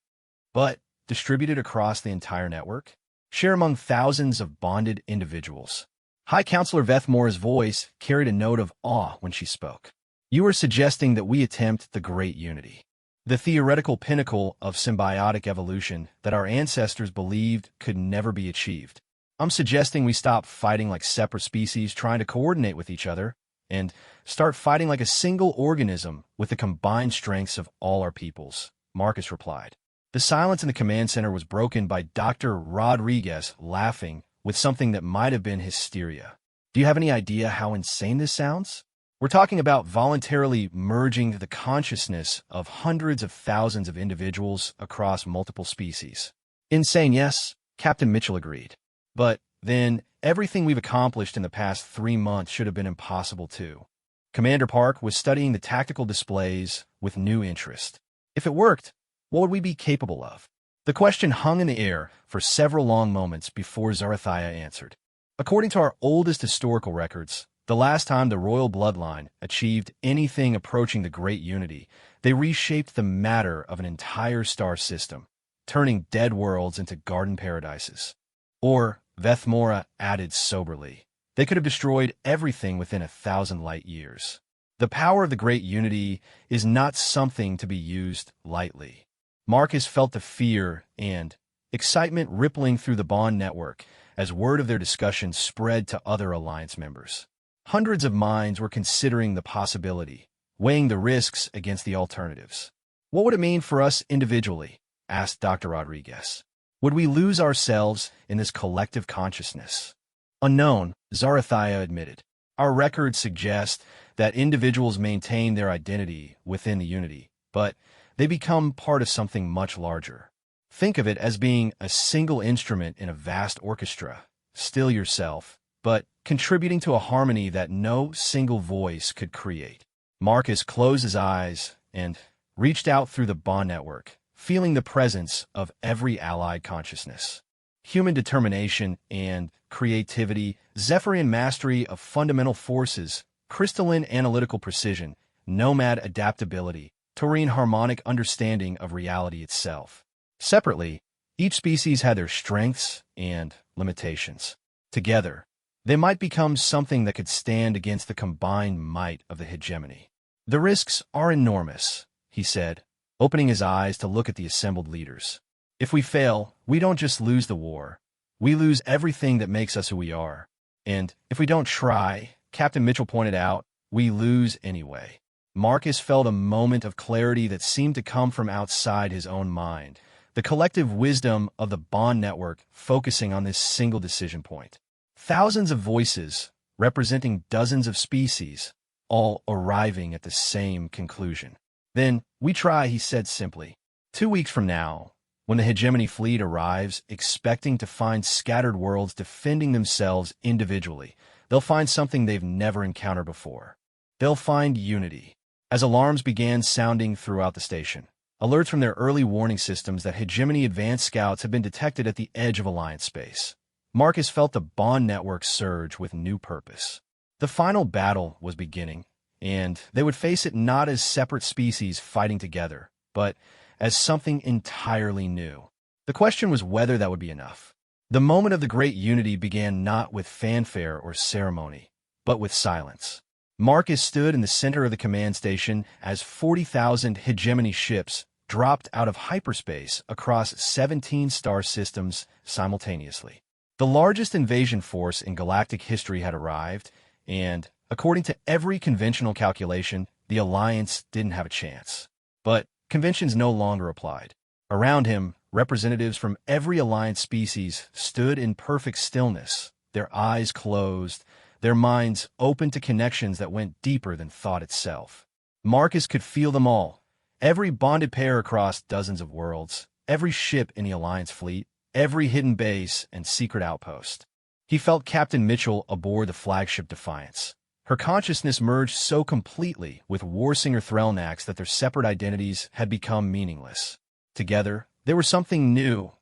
But, distributed across the entire network, share among thousands of bonded individuals. High Counselor Vethmora's voice carried a note of awe when she spoke. You are suggesting that we attempt the great unity, the theoretical pinnacle of symbiotic evolution that our ancestors believed could never be achieved. I'm suggesting we stop fighting like separate species trying to coordinate with each other and start fighting like a single organism with the combined strengths of all our peoples, Marcus replied. The silence in the command center was broken by Dr. Rodriguez laughing with something that might have been hysteria. Do you have any idea how insane this sounds? We're talking about voluntarily merging the consciousness of hundreds of thousands of individuals across multiple species. Insane, yes, Captain Mitchell agreed. But then everything we've accomplished in the past 3 months should have been impossible too. Commander Park was studying the tactical displays with new interest. If it worked, what would we be capable of? The question hung in the air for several long moments before Zarathia answered. According to our oldest historical records, the last time the royal bloodline achieved anything approaching the Great Unity, they reshaped the matter of an entire star system, turning dead worlds into garden paradises. Or, Vethmora added soberly, they could have destroyed everything within 1,000 light years. The power of the Great Unity is not something to be used lightly. Marcus felt the fear and excitement rippling through the Bond network as word of their discussion spread to other Alliance members. Hundreds of minds were considering the possibility, weighing the risks against the alternatives. What would it mean for us individually? Asked Dr. Rodriguez. Would we lose ourselves in this collective consciousness? Unknown, Zarathia admitted. Our records suggest that individuals maintain their identity within the unity, but they become part of something much larger. Think of it as being a single instrument in a vast orchestra, still yourself, but contributing to a harmony that no single voice could create. Marcus closed his eyes and reached out through the Bond network, feeling the presence of every allied consciousness. Human determination and creativity, Zephyrian mastery of fundamental forces, crystalline analytical precision, nomad adaptability, Taurine harmonic understanding of reality itself. Separately, each species had their strengths and limitations. Together, they might become something that could stand against the combined might of the hegemony. The risks are enormous, he said, opening his eyes to look at the assembled leaders. If we fail, we don't just lose the war. We lose everything that makes us who we are. And if we don't try, Captain Mitchell pointed out, we lose anyway. Marcus felt a moment of clarity that seemed to come from outside his own mind, the collective wisdom of the Bond network focusing on this single decision point. Thousands of voices, representing dozens of species, all arriving at the same conclusion. Then, we try, he said simply. 2 weeks from now, when the hegemony fleet arrives, expecting to find scattered worlds defending themselves individually, they'll find something they've never encountered before. They'll find unity. As alarms began sounding throughout the station, alerts from their early warning systems that hegemony advanced scouts had been detected at the edge of Alliance space, Marcus felt the Bond network surge with new purpose. The final battle was beginning, and they would face it not as separate species fighting together, but as something entirely new. The question was whether that would be enough. The moment of the Great Unity began not with fanfare or ceremony, but with silence. Marcus stood in the center of the command station as 40,000 hegemony ships dropped out of hyperspace across 17 star systems simultaneously. The largest invasion force in galactic history had arrived, and, according to every conventional calculation, the Alliance didn't have a chance. But conventions no longer applied. Around him, representatives from every Alliance species stood in perfect stillness, their eyes closed, their minds open to connections that went deeper than thought itself. Marcus could feel them all, every bonded pair across dozens of worlds, every ship in the Alliance fleet, every hidden base and secret outpost. He felt Captain Mitchell aboard the flagship Defiance. Her consciousness merged so completely with Warsinger Threlnax that their separate identities had become meaningless. Together, they were something new,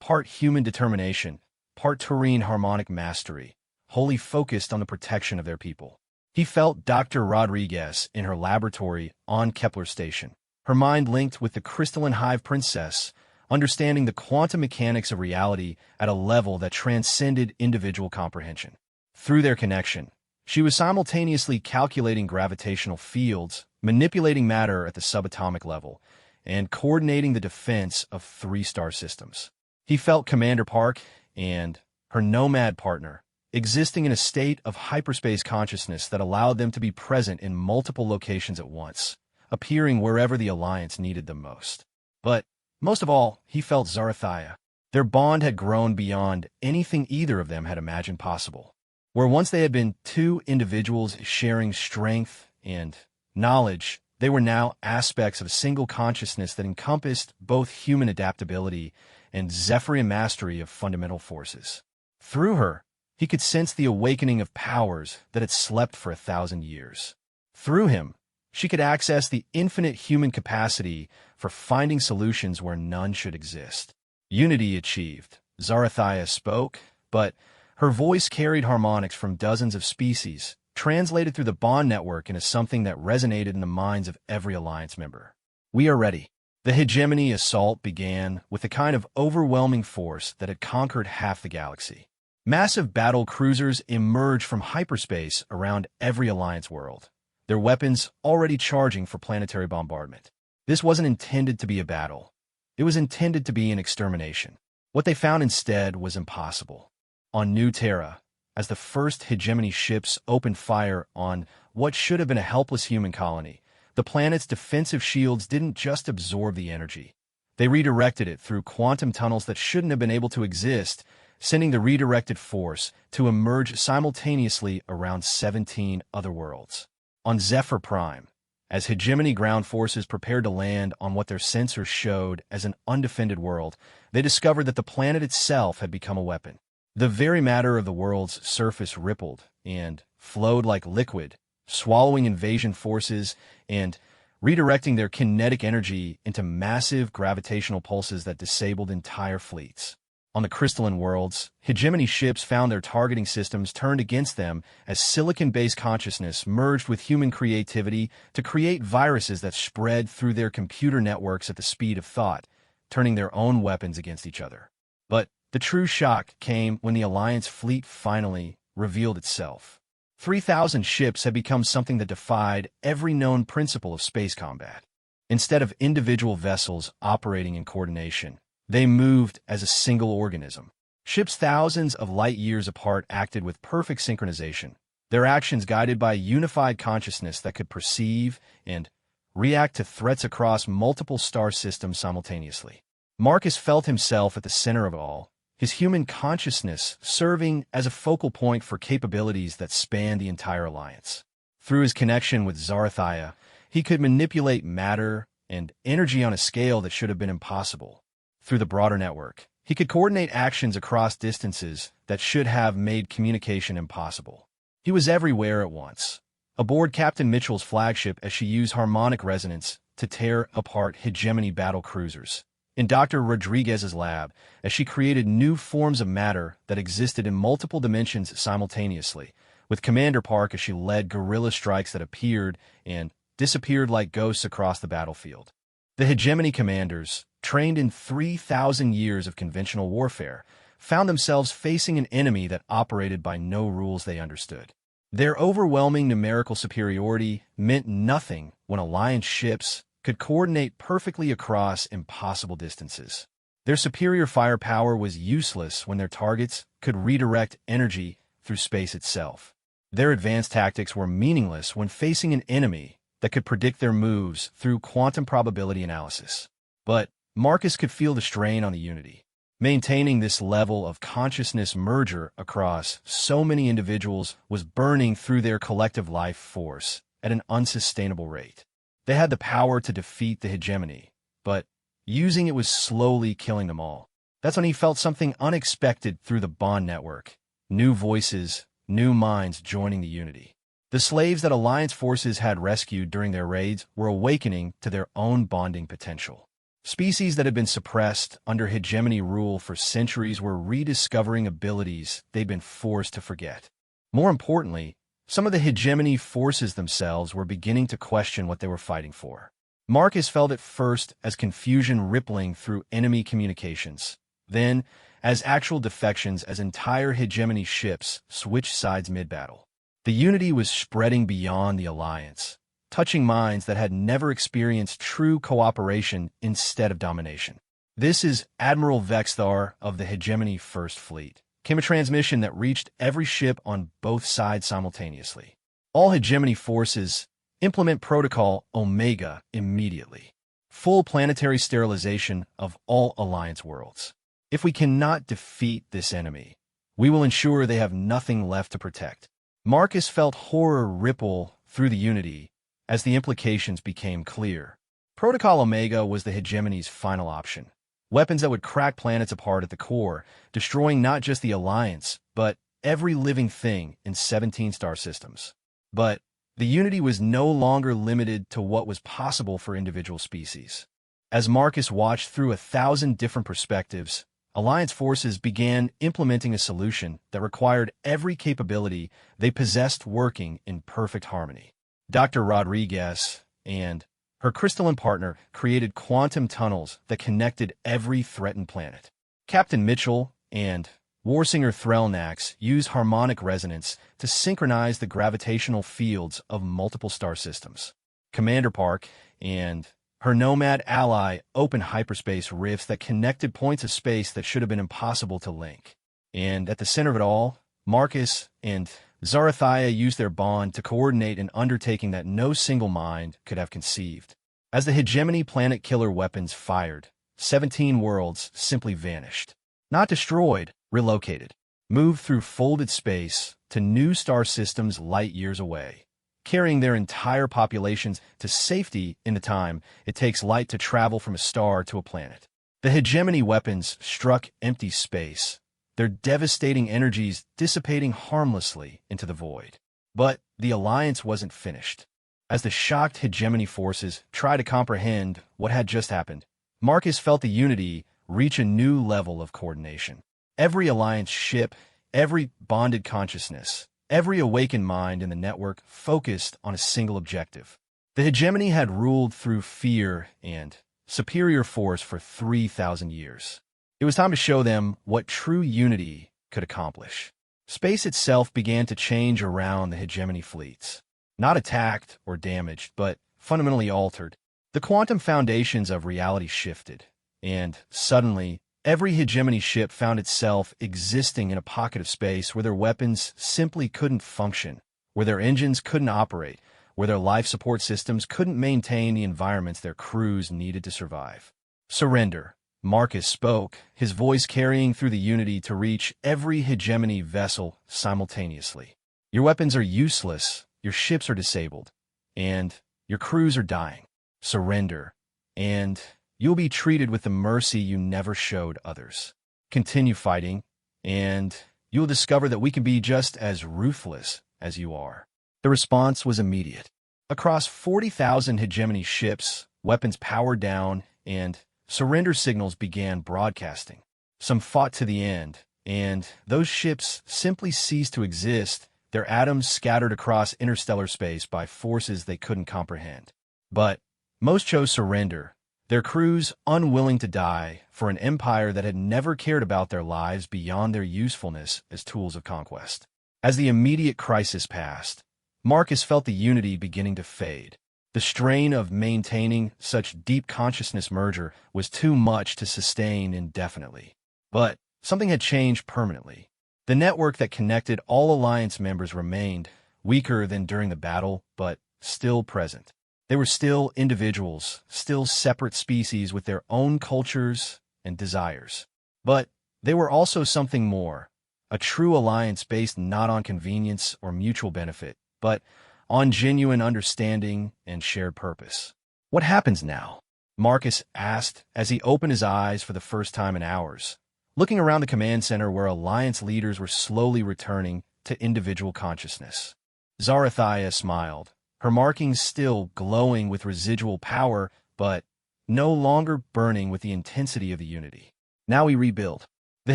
part human determination, part Taurine harmonic mastery, wholly focused on the protection of their people. He felt Dr. Rodriguez in her laboratory on Kepler Station, her mind linked with the crystalline hive princess, understanding the quantum mechanics of reality at a level that transcended individual comprehension. Through their connection, she was simultaneously calculating gravitational fields, manipulating matter at the subatomic level, and coordinating the defense of 3-star systems. He felt Commander Park and her nomad partner existing in a state of hyperspace consciousness that allowed them to be present in multiple locations at once, appearing wherever the Alliance needed them most. But, most of all, he felt Zarathia. Their bond had grown beyond anything either of them had imagined possible. Where once they had been two individuals sharing strength and knowledge, they were now aspects of a single consciousness that encompassed both human adaptability and Zephyrian mastery of fundamental forces. Through her, he could sense the awakening of powers that had slept for 1,000 years. Through him, she could access the infinite human capacity for finding solutions where none should exist. Unity achieved. Zarathia spoke, but her voice carried harmonics from dozens of species, translated through the bond network into something that resonated in the minds of every Alliance member. We are ready. The hegemony assault began with a kind of overwhelming force that had conquered half the galaxy. Massive battle cruisers emerged from hyperspace around every Alliance world, their weapons already charging for planetary bombardment. This wasn't intended to be a battle. It was intended to be an extermination. What they found instead was impossible. On New Terra, as the first hegemony ships opened fire on what should have been a helpless human colony, the planet's defensive shields didn't just absorb the energy. They redirected it through quantum tunnels that shouldn't have been able to exist, sending the redirected force to emerge simultaneously around 17 other worlds. On Zephyr Prime, as hegemony ground forces prepared to land on what their sensors showed as an undefended world, they discovered that the planet itself had become a weapon. The very matter of the world's surface rippled and flowed like liquid, swallowing invasion forces and redirecting their kinetic energy into massive gravitational pulses that disabled entire fleets. On the crystalline worlds, hegemony ships found their targeting systems turned against them as silicon-based consciousness merged with human creativity to create viruses that spread through their computer networks at the speed of thought, turning their own weapons against each other. But the true shock came when the Alliance fleet finally revealed itself. 3,000 ships had become something that defied every known principle of space combat. Instead of individual vessels operating in coordination, they moved as a single organism. Ships thousands of light years apart acted with perfect synchronization, their actions guided by a unified consciousness that could perceive and react to threats across multiple star systems simultaneously. Marcus felt himself at the center of it all, his human consciousness serving as a focal point for capabilities that spanned the entire Alliance. Through his connection with Zarathia, he could manipulate matter and energy on a scale that should have been impossible. Through the broader network, he could coordinate actions across distances that should have made communication impossible. He was everywhere at once, aboard Captain Mitchell's flagship as she used harmonic resonance to tear apart hegemony battle cruisers, in Dr. Rodriguez's lab as she created new forms of matter that existed in multiple dimensions simultaneously, with Commander Park as she led guerrilla strikes that appeared and disappeared like ghosts across the battlefield. The hegemony commanders, trained in 3,000 years of conventional warfare, found themselves facing an enemy that operated by no rules they understood. Their overwhelming numerical superiority meant nothing when Alliance ships could coordinate perfectly across impossible distances. Their superior firepower was useless when their targets could redirect energy through space itself. Their advanced tactics were meaningless when facing an enemy that could predict their moves through quantum probability analysis. But Marcus could feel the strain on the Unity. Maintaining this level of consciousness merger across so many individuals was burning through their collective life force at an unsustainable rate. They had the power to defeat the hegemony, but using it was slowly killing them all. That's when he felt something unexpected through the bond network. New voices, new minds joining the Unity. The slaves that Alliance forces had rescued during their raids were awakening to their own bonding potential. Species that had been suppressed under hegemony rule for centuries were rediscovering abilities they'd been forced to forget. More importantly, some of the hegemony forces themselves were beginning to question what they were fighting for. Marcus felt it first as confusion rippling through enemy communications, then as actual defections as entire hegemony ships switched sides mid-battle. The unity was spreading beyond the alliance, touching minds that had never experienced true cooperation instead of domination. "This is Admiral Vexthar of the Hegemony First Fleet," came a transmission that reached every ship on both sides simultaneously. "All hegemony forces implement Protocol Omega immediately. Full planetary sterilization of all Alliance worlds. If we cannot defeat this enemy, we will ensure they have nothing left to protect." Marcus felt horror ripple through the unity as the implications became clear. Protocol Omega was the hegemony's final option. Weapons that would crack planets apart at the core, destroying not just the Alliance, but every living thing in 17 star systems. But the unity was no longer limited to what was possible for individual species. As Marcus watched through 1,000 different perspectives, Alliance forces began implementing a solution that required every capability they possessed working in perfect harmony. Dr. Rodriguez and her crystalline partner created quantum tunnels that connected every threatened planet. Captain Mitchell and Warsinger Threlnax used harmonic resonance to synchronize the gravitational fields of multiple star systems. Commander Park and her Nomad ally opened hyperspace rifts that connected points of space that should have been impossible to link. And at the center of it all, Marcus and Zarathia used their bond to coordinate an undertaking that no single mind could have conceived. As the hegemony planet killer weapons fired, 17 worlds simply vanished. Not destroyed, relocated. Moved through folded space to new star systems light years away, carrying their entire populations to safety in the time it takes light to travel from a star to a planet. The hegemony weapons struck empty space, their devastating energies dissipating harmlessly into the void. But the Alliance wasn't finished. As the shocked hegemony forces tried to comprehend what had just happened, Marcus felt the unity reach a new level of coordination. Every Alliance ship, every bonded consciousness, every awakened mind in the network focused on a single objective. The hegemony had ruled through fear and superior force for 3,000 years. It was time to show them what true unity could accomplish. Space itself began to change around the hegemony fleets. Not attacked or damaged, but fundamentally altered. The quantum foundations of reality shifted, and suddenly, every hegemony ship found itself existing in a pocket of space where their weapons simply couldn't function, where their engines couldn't operate, where their life support systems couldn't maintain the environments their crews needed to survive. "Surrender," Marcus spoke, his voice carrying through the unity to reach every hegemony vessel simultaneously. "Your weapons are useless, your ships are disabled, and your crews are dying. Surrender, and you'll be treated with the mercy you never showed others. Continue fighting, and you'll discover that we can be just as ruthless as you are." The response was immediate. Across 40,000 hegemony ships, weapons powered down, and surrender signals began broadcasting. Some fought to the end, and those ships simply ceased to exist, their atoms scattered across interstellar space by forces they couldn't comprehend. But most chose surrender, their crews unwilling to die for an empire that had never cared about their lives beyond their usefulness as tools of conquest. As the immediate crisis passed, Marcus felt the unity beginning to fade. The strain of maintaining such deep consciousness merger was too much to sustain indefinitely. But something had changed permanently. The network that connected all Alliance members remained, weaker than during the battle, but still present. They were still individuals, still separate species with their own cultures and desires. But they were also something more, a true alliance based not on convenience or mutual benefit, but on genuine understanding and shared purpose. "What happens now?" Marcus asked as he opened his eyes for the first time in hours, looking around the command center where Alliance leaders were slowly returning to individual consciousness. Zarathia smiled, her markings still glowing with residual power, but no longer burning with the intensity of the unity. "Now we rebuild." The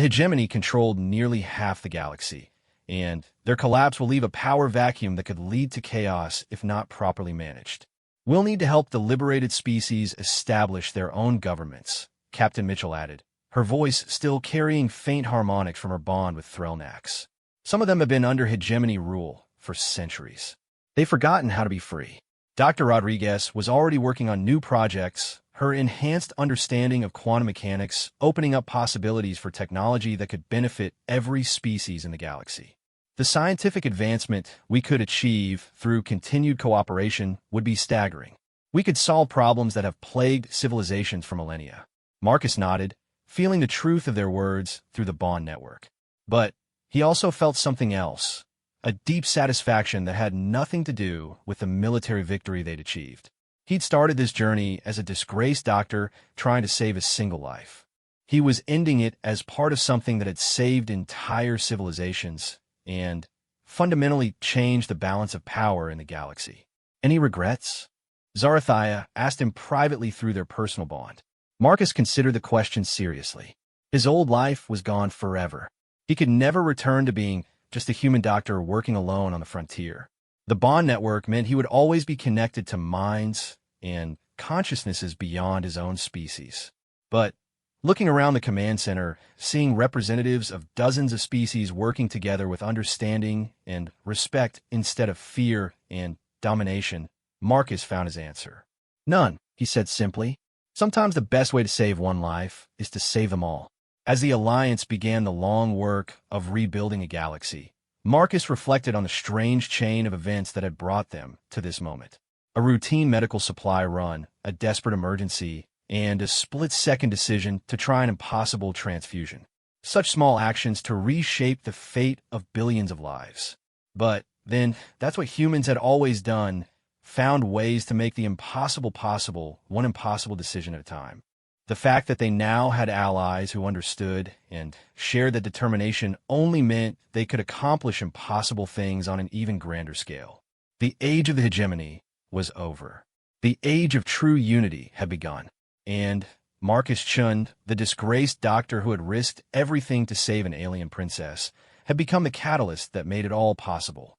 hegemony controlled nearly half the galaxy, and their collapse will leave a power vacuum that could lead to chaos if not properly managed. "We'll need to help the liberated species establish their own governments," Captain Mitchell added, her voice still carrying faint harmonics from her bond with Threlnax. Some of them have been under hegemony rule for centuries. They've forgotten how to be free. Dr. Rodriguez was already working on new projects, her enhanced understanding of quantum mechanics opening up possibilities for technology that could benefit every species in the galaxy. The scientific advancement we could achieve through continued cooperation would be staggering. We could solve problems that have plagued civilizations for millennia. Marcus nodded, feeling the truth of their words through the bond network. But he also felt something else, a deep satisfaction that had nothing to do with the military victory they'd achieved. He'd started this journey as a disgraced doctor trying to save a single life. He was ending it as part of something that had saved entire civilizations and fundamentally changed the balance of power in the galaxy. Any regrets? Zarathia asked him privately through their personal bond. Marcus considered the question seriously. His old life was gone forever. He could never return to being just a human doctor working alone on the frontier. The bond network meant he would always be connected to minds and consciousnesses beyond his own species. But looking around the command center, seeing representatives of dozens of species working together with understanding and respect instead of fear and domination, Marcus found his answer. None, he said simply. Sometimes the best way to save one life is to save them all. As the Alliance began the long work of rebuilding a galaxy, Marcus reflected on the strange chain of events that had brought them to this moment. A routine medical supply run, a desperate emergency, and a split-second decision to try an impossible transfusion. Such small actions to reshape the fate of billions of lives. But then, that's what humans had always done, found ways to make the impossible possible, one impossible decision at a time. The fact that they now had allies who understood and shared that determination only meant they could accomplish impossible things on an even grander scale. The age of the hegemony was over. The age of true unity had begun. And Marcus Chund, the disgraced doctor who had risked everything to save an alien princess, had become the catalyst that made it all possible.